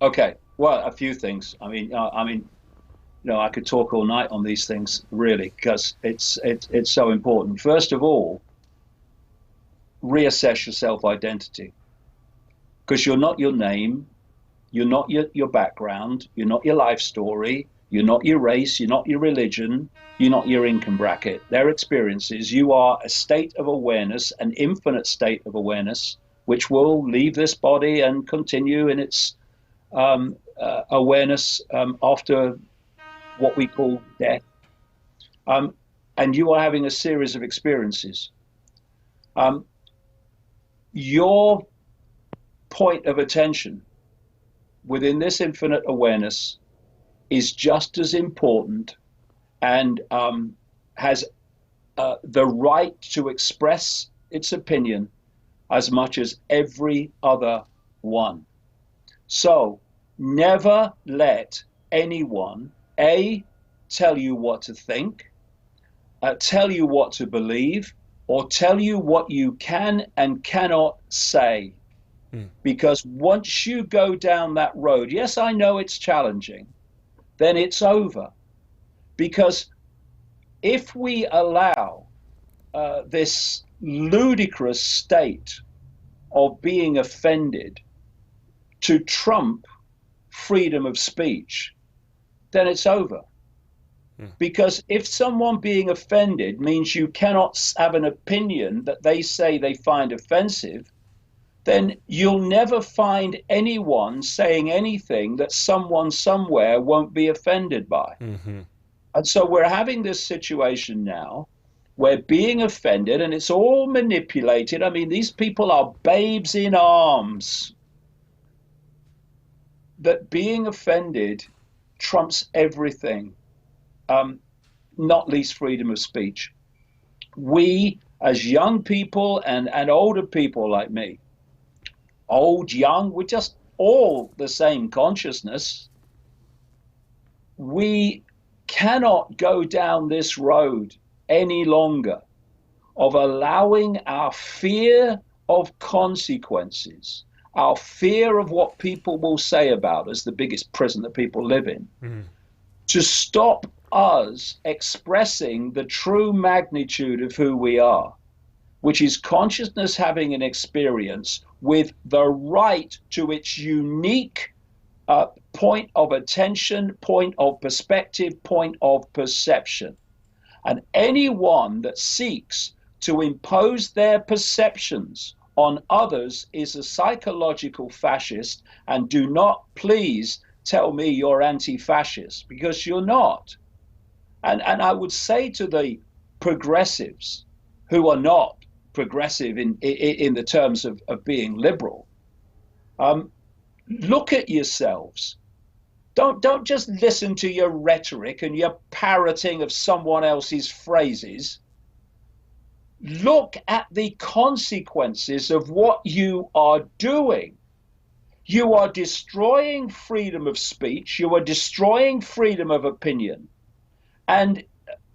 Okay, well, a few things. I mean, I could talk all night on these things, really, because it's so important. First of all, reassess your self-identity, because you're not your name, you're not your background, you're not your life story, you're not your race, you're not your religion, you're not your income bracket. They're experiences. You are a state of awareness, an infinite state of awareness, which will leave this body and continue in its awareness after what we call death. And you are having a series of experiences. Your point of attention within this infinite awareness is just as important and has the right to express its opinion as much as every other one. So never let anyone, tell you what to think, tell you what to believe, or tell you what you can and cannot say. Because once you go down that road, yes, I know it's challenging, then it's over. Because if we allow this ludicrous state of being offended to trump freedom of speech, then it's over. Because if someone being offended means you cannot have an opinion that they say they find offensive, then you'll never find anyone saying anything that someone somewhere won't be offended by. And so we're having this situation now where being offended, and it's all manipulated. I mean, these people are babes in arms. That being offended trumps everything, not least freedom of speech. We, as young people and older people like me, old, young, we're just all the same consciousness. We cannot go down this road any longer of allowing our fear of consequences, our fear of what people will say about us, the biggest prison that people live in, to stop us expressing the true magnitude of who we are, which is consciousness having an experience with the right to its unique point of attention, point of perspective, point of perception. And anyone that seeks to impose their perceptions on others is a psychological fascist, and do not please tell me you're anti-fascist, because you're not. And I would say to the progressives who are not progressive in the terms of being liberal, look at yourselves. Don't just listen to your rhetoric and your parroting of someone else's phrases. Look at the consequences of what you are doing. You are destroying freedom of speech. You are destroying freedom of opinion. And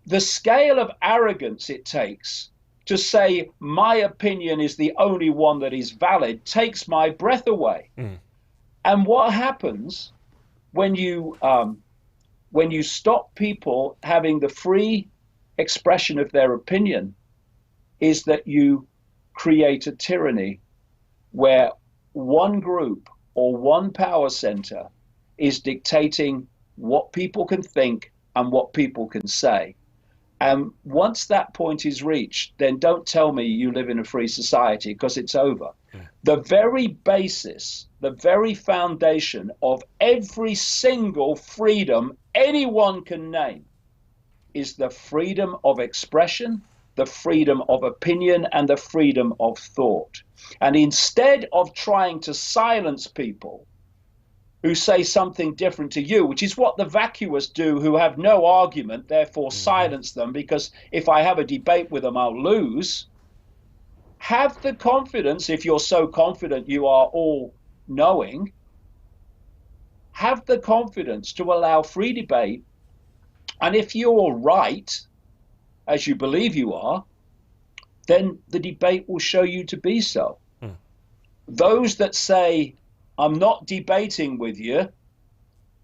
the scale of arrogance it takes to say my opinion is the only one that is valid takes my breath away. And what happens when you stop people having the free expression of their opinion is that you create a tyranny where one group or one power center is dictating what people can think and what people can say. And once that point is reached, then don't tell me you live in a free society, because it's over. The very basis, the very foundation of every single freedom anyone can name is the freedom of expression, the freedom of opinion, and the freedom of thought. And instead of trying to silence people who say something different to you, which is what the vacuous do, who have no argument, therefore silence them, because if I have a debate with them, I'll lose. Have the confidence, if you're so confident you are all knowing, have the confidence to allow free debate. And if you're right, as you believe you are, then the debate will show you to be so. Those that say, I'm not debating with you,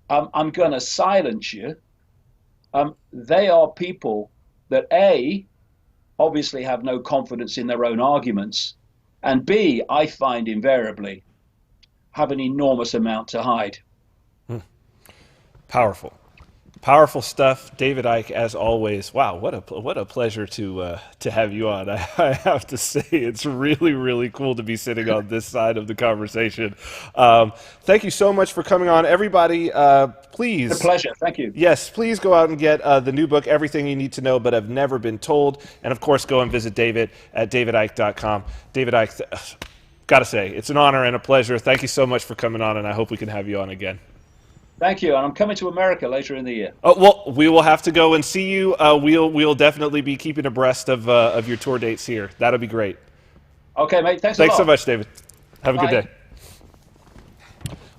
I'm going to silence you, they are people that A, obviously have no confidence in their own arguments, and B, I find invariably have an enormous amount to hide. Powerful stuff, David Icke. As always, wow, what a pleasure to have you on. I have to say, it's really cool to be sitting on this side of the conversation. Thank you so much for coming on, everybody. Please, It's a pleasure. Thank you. yes, please go out and get the new book, Everything You Need to Know But Have Never Been Told, and of course, go and visit David at davidicke.com. David Icke, gotta say, it's an honor and a pleasure. Thank you so much for coming on, and I hope we can have you on again. Thank you. And I'm coming to America later in the year. Oh, well, we will have to go and see you. We'll definitely be keeping abreast of your tour dates here. That'll be great. Okay, mate. Thanks Thanks a so lot. much, David. Have a good Bye. day.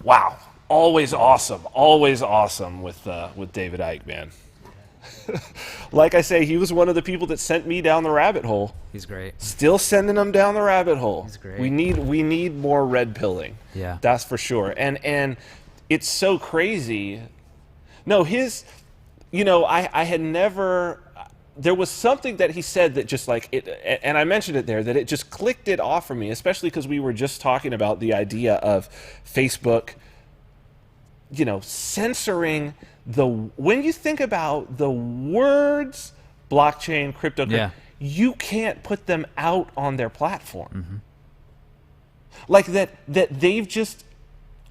Wow, always awesome with David Icke, man. Like I say, he was one of the people that sent me down the rabbit hole. He's great. Still sending them down the rabbit hole. He's great. We need more red pilling. Yeah. That's for sure. And it's so crazy. No, I had never, there was something that he said that just like it, and I mentioned it there, that it just clicked it off for me, especially because we were just talking about the idea of Facebook, censoring when you think about the words blockchain, cryptocurrency, you can't put them out on their platform. Like that they've just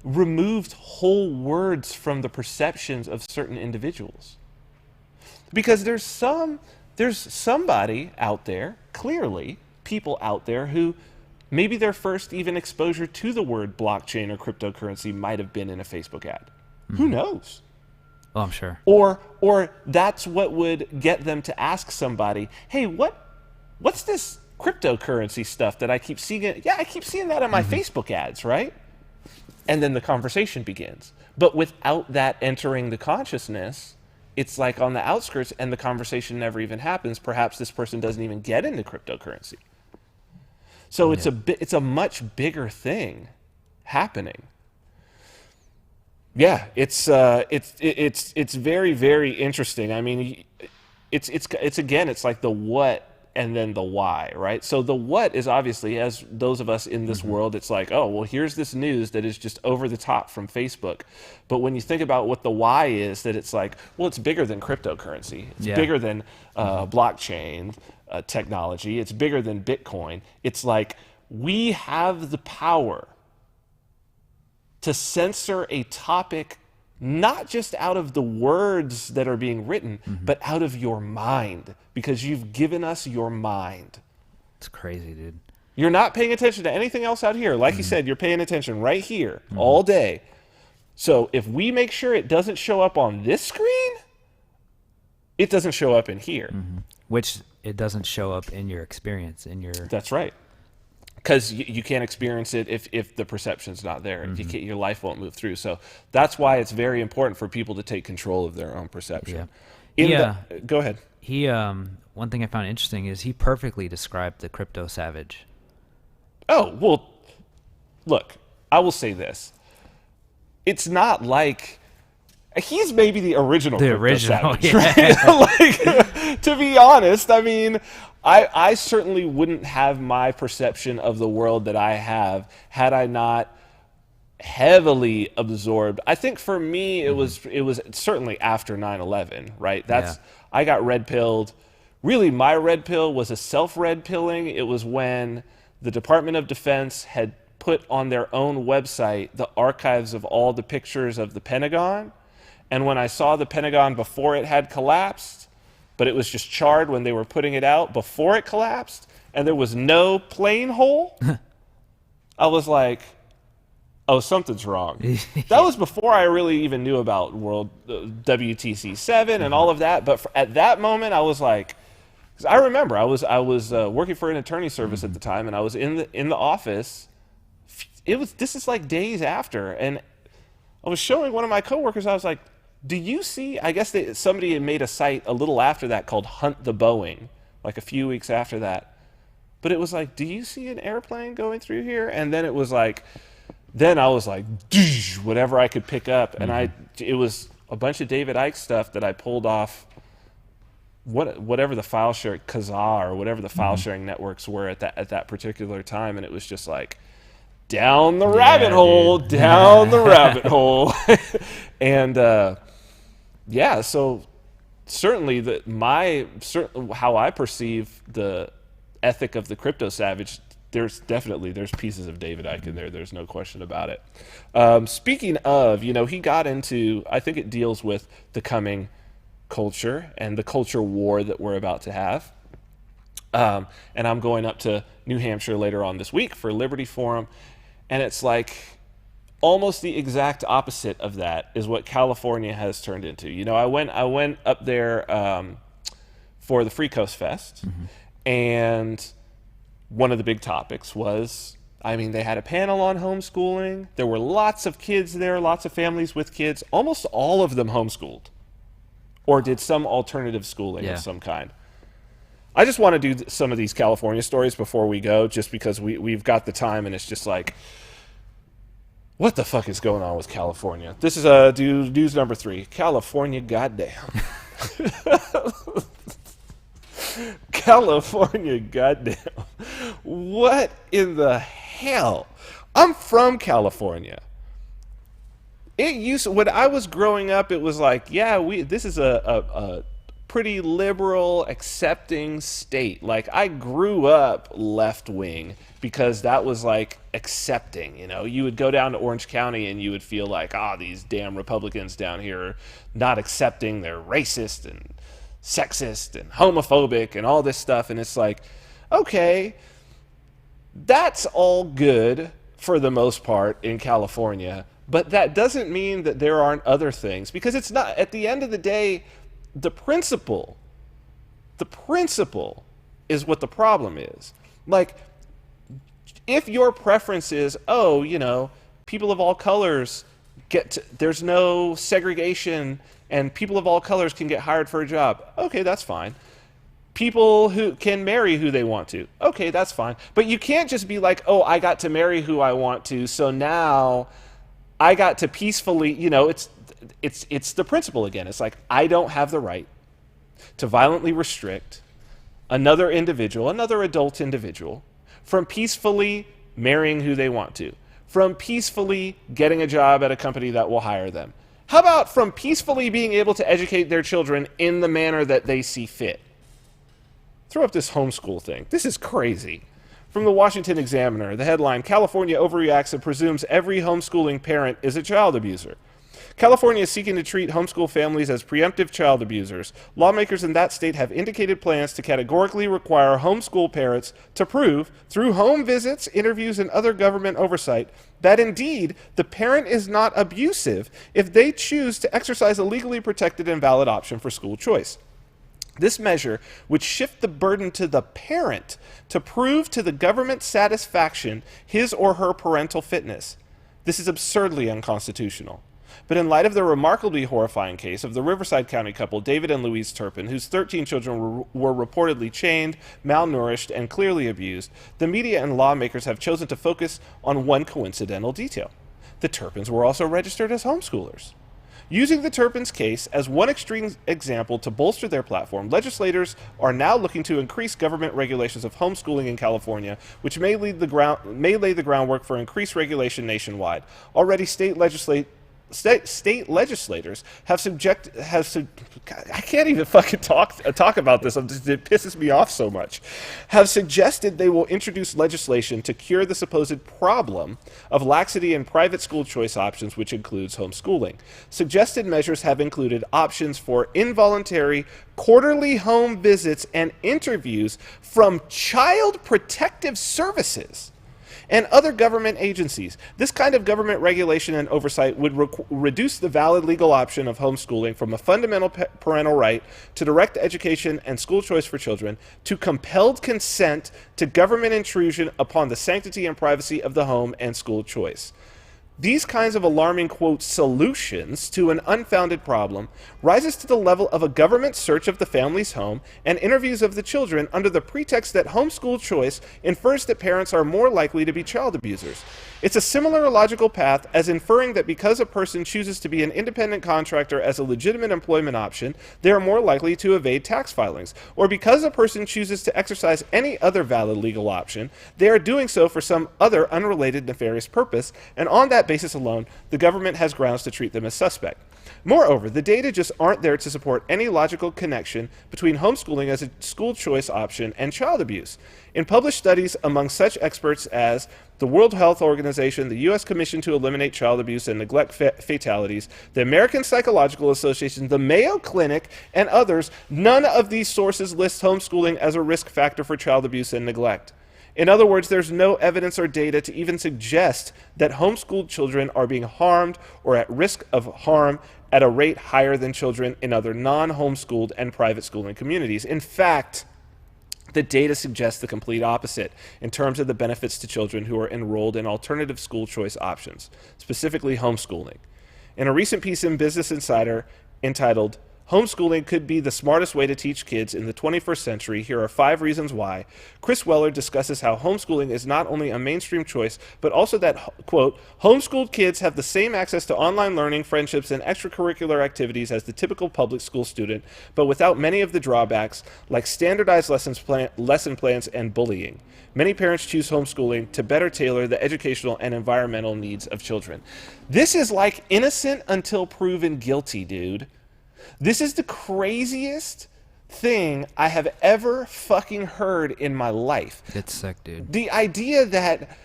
removed whole words from the perceptions of certain individuals. Because there's somebody out there, clearly, people out there who maybe their first even exposure to the word blockchain or cryptocurrency might have been in a Facebook ad. Who knows? Oh, I'm sure. Or that's what would get them to ask somebody, hey, what's this cryptocurrency stuff that I keep seeing? Yeah, I keep seeing that on my Facebook ads, right? And then the conversation begins. But without that entering the consciousness, it's like on the outskirts and the conversation never even happens. Perhaps this person doesn't even get into cryptocurrency. So it's a much bigger thing happening. Yeah, it's very, very interesting. I mean, it's like the what and then the why, right? So the what is obviously, as those of us in this world, it's like, oh, well, here's this news that is just over the top from Facebook. But when you think about what the why is, that it's like, well, it's bigger than cryptocurrency. It's bigger than blockchain technology. It's bigger than Bitcoin. It's like we have the power to censor a topic not just out of the words that are being written, but out of your mind, because you've given us your mind. It's crazy, dude. You're not paying attention to anything else out here. Like you said, you're paying attention right here all day. So if we make sure it doesn't show up on this screen, it doesn't show up in here. Which it doesn't show up in your experience, in your... That's right. Because you can't experience it if the perception's not there. Your life won't move through. So that's why it's very important for people to take control of their own perception. Go ahead. He one thing I found interesting is he perfectly described the crypto savage. Oh, well, look, I will say this. It's not like he's maybe the original crypto savage, right? Like, to be honest, I mean, I certainly wouldn't have my perception of the world that I have had I not heavily absorbed. I think for me, it was certainly after 9/11, right? I got red pilled. Really, my red pill was a self-red pilling. It was when the Department of Defense had put on their own website the archives of all the pictures of the Pentagon. And when I saw the Pentagon before it had collapsed, but it was just charred when they were putting it out before it collapsed, and there was no plane hole, I was like, oh, something's wrong. That was before I really even knew about WTC 7 and all of that. But at that moment, I was like, 'cause I remember I was working for an attorney service at the time, and I was in the office. This is like days after, and I was showing one of my coworkers, I was like, do you see, I guess somebody had made a site a little after that called Hunt the Boeing, like a few weeks after that. But it was like, do you see an airplane going through here? And then it was like, then I was like, whatever I could pick up. And it was a bunch of David Icke stuff that I pulled off whatever the file sharing, Kazaa or whatever the file sharing networks were at that particular time. And it was just like, down the rabbit hole, down the rabbit hole. And yeah, so certainly how I perceive the ethic of the crypto savage, there's pieces of David Icke in there. There's no question about it. Speaking of, he got into, I think it deals with the coming culture and the culture war that we're about to have. And I'm going up to New Hampshire later on this week for Liberty Forum. And it's like almost the exact opposite of that is what California has turned into. I went up there for the Free Coast Fest, and one of the big topics was, they had a panel on homeschooling. There were lots of kids there, lots of families with kids. Almost all of them homeschooled or did some alternative schooling of some kind. I just want to do some of these California stories before we go, just because we've got the time, and it's just like, what the fuck is going on with California? This is news number 3. California, goddamn. California, goddamn. What in the hell? I'm from California. When I was growing up, it was like, this is a pretty liberal, accepting state. Like, I grew up left-wing because that was like accepting. You would go down to Orange County and you would feel like, these damn Republicans down here are not accepting. They're racist and sexist and homophobic and all this stuff. And it's like, okay, that's all good for the most part in California, but that doesn't mean that there aren't other things, because it's not, at the end of the day, the principle is what the problem is. Like, if your preference is, people of all colors there's no segregation and people of all colors can get hired for a job, okay, that's fine. People who can marry who they want to, okay, that's fine. But you can't just be like, I got to marry who I want to, so now I got to peacefully, it's the principle again. It's like, I don't have the right to violently restrict another adult individual from peacefully marrying who they want to, from peacefully getting a job at a company that will hire them. How about from peacefully being able to educate their children in the manner that they see fit? Throw up this homeschool thing. This is crazy. From the Washington Examiner, the headline, California overreacts and presumes every homeschooling parent is a child abuser. California is seeking to treat homeschool families as preemptive child abusers. Lawmakers in that state have indicated plans to categorically require homeschool parents to prove, through home visits, interviews, and other government oversight, that indeed the parent is not abusive if they choose to exercise a legally protected and valid option for school choice. This measure would shift the burden to the parent to prove to the government's satisfaction his or her parental fitness. This is absurdly unconstitutional. But in light of the remarkably horrifying case of the Riverside County couple David and Louise Turpin, whose 13 children were reportedly chained, malnourished, and clearly abused, the media and lawmakers have chosen to focus on one coincidental detail. The Turpins were also registered as homeschoolers. Using the Turpins case as one extreme example to bolster their platform, legislators are now looking to increase government regulations of homeschooling in California, which may lay the groundwork for increased regulation nationwide. Already, state legislators have I can't even fucking talk about this. It pisses me off so much. Have suggested they will introduce legislation to cure the supposed problem of laxity in private school choice options, which includes homeschooling. Suggested measures have included options for involuntary quarterly home visits and interviews from Child Protective Services and other government agencies. This kind of government regulation and oversight would reduce the valid legal option of homeschooling from a fundamental parental right to direct education and school choice for children to compelled consent to government intrusion upon the sanctity and privacy of the home and school choice. these kinds of alarming, quote, solutions to an unfounded problem rises to the level of a government search of the family's home and interviews of the children under the pretext that homeschool choice infers that parents are more likely to be child abusers. It's a similar logical path as inferring that because a person chooses to be an independent contractor as a legitimate employment option, they are more likely to evade tax filings. Or because a person chooses to exercise any other valid legal option, they are doing so for some other unrelated nefarious purpose, and on that basis alone, the government has grounds to treat them as suspect. Moreover, the data just aren't there to support any logical connection between homeschooling as a school choice option and child abuse. In published studies among such experts as the World Health Organization, the U.S. Commission to Eliminate Child Abuse and Neglect Fatalities, the American Psychological Association, the Mayo Clinic, and others, none of these sources list homeschooling as a risk factor for child abuse and neglect. In other words, there's no evidence or data to even suggest that homeschooled children are being harmed or at risk of harm at a rate higher than children in other non-homeschooled and private schooling communities. In fact, the data suggests the complete opposite in terms of the benefits to children who are enrolled in alternative school choice options, specifically homeschooling. In a recent piece in Business Insider entitled, "Homeschooling Could Be the Smartest Way to Teach Kids in the 21st Century, Here Are 5 Reasons Why," Chris Weller discusses how homeschooling is not only a mainstream choice, but also that, quote, homeschooled kids have the same access to online learning, friendships, and extracurricular activities as the typical public school student, but without many of the drawbacks, like standardized lesson plans and bullying. Many parents choose homeschooling to better tailor the educational and environmental needs of children. This is like innocent until proven guilty, dude. This is the craziest thing I have ever fucking heard in my life. It's sick, dude. The idea that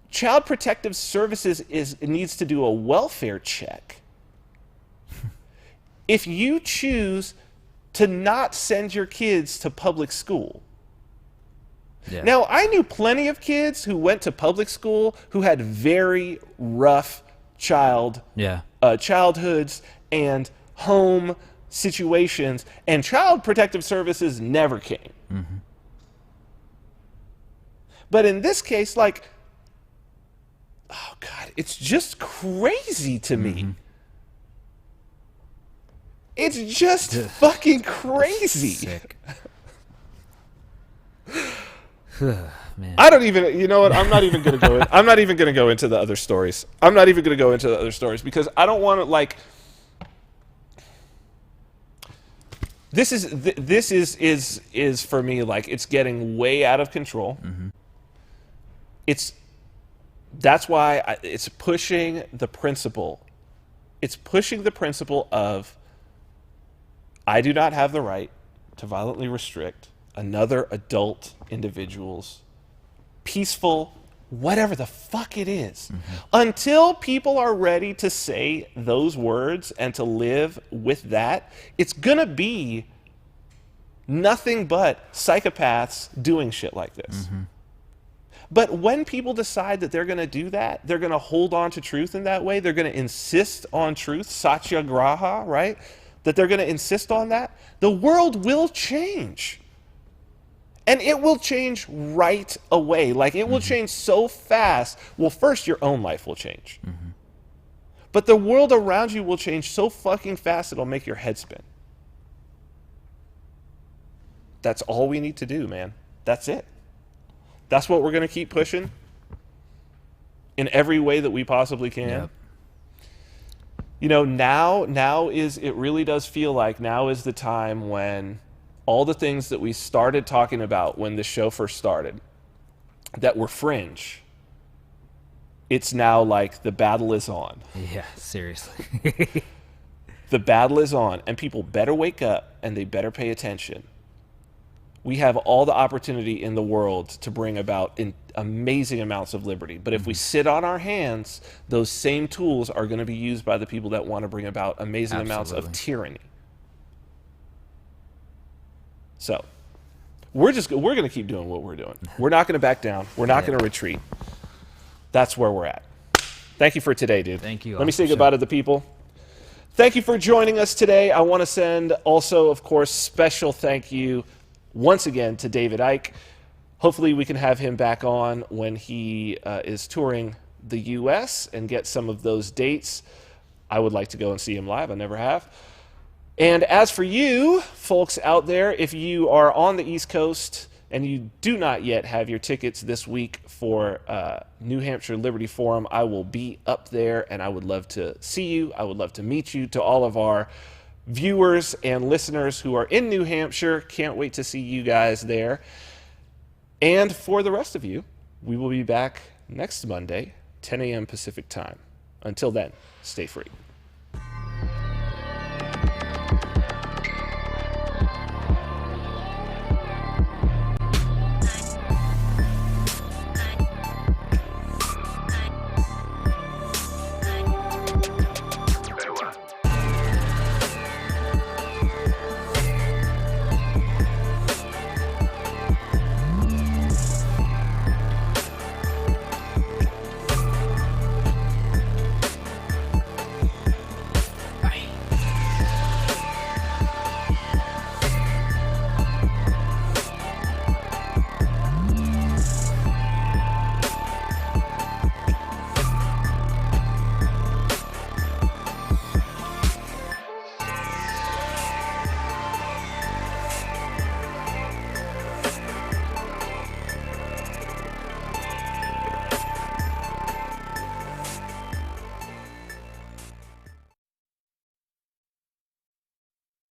Child Protective Services needs to do a welfare check if you choose to not send your kids to public school. Yeah. Now, I knew plenty of kids who went to public school who had very rough childhoods and home situations, and Child Protective Services never came. Mm-hmm. But in this case, like, oh God, it's just crazy to me. It's just fucking crazy. Sick. Man. I don't even, you know what, I'm not even going to go in, I'm not even going to go into the other stories. I'm not even going to go into the other stories because I don't want to, like, This is for me, like, it's getting way out of control. Mm-hmm. That's why it's pushing the principle. It's pushing the principle of I do not have the right to violently restrict another adult individual's peaceful, whatever the fuck it is. Mm-hmm. Until people are ready to say those words and to live with that, it's gonna be nothing but psychopaths doing shit like this. Mm-hmm. But when people decide that they're gonna do that, they're gonna hold on to truth in that way, they're gonna insist on truth, satyagraha, right? That they're gonna insist on that, the world will change. And it will change right away. Like, it will change so fast. Well, first, your own life will change. Mm-hmm. But the world around you will change so fucking fast, it'll make your head spin. That's all we need to do, man. That's it. That's what we're going to keep pushing in every way that we possibly can. Yep. You know, it really does feel like now is the time when all the things that we started talking about when the show first started that were fringe, it's now like the battle is on. Yeah, seriously. The battle is on, and people better wake up and they better pay attention. We have all the opportunity in the world to bring about amazing amounts of liberty. But if we sit on our hands, those same tools are going to be used by the people that want to bring about amazing amounts of tyranny. So we're going to keep doing what we're doing. We're not going to back down. We're not going to retreat. That's where we're at. Thank you for today, dude. Thank you. Let me say goodbye to the people. Thank you for joining us today. I want to send also, of course, special thank you once again to David Icke. Hopefully we can have him back on when he is touring the U.S. and get some of those dates, I would like to go and see him live. I never have. And as for you folks out there, if you are on the East Coast and you do not yet have your tickets this week for New Hampshire Liberty Forum, I will be up there, and I would love to see you. I would love to meet you. To all of our viewers and listeners who are in New Hampshire, can't wait to see you guys there. And for the rest of you, we will be back next Monday, 10 a.m. Pacific time. Until then, stay free.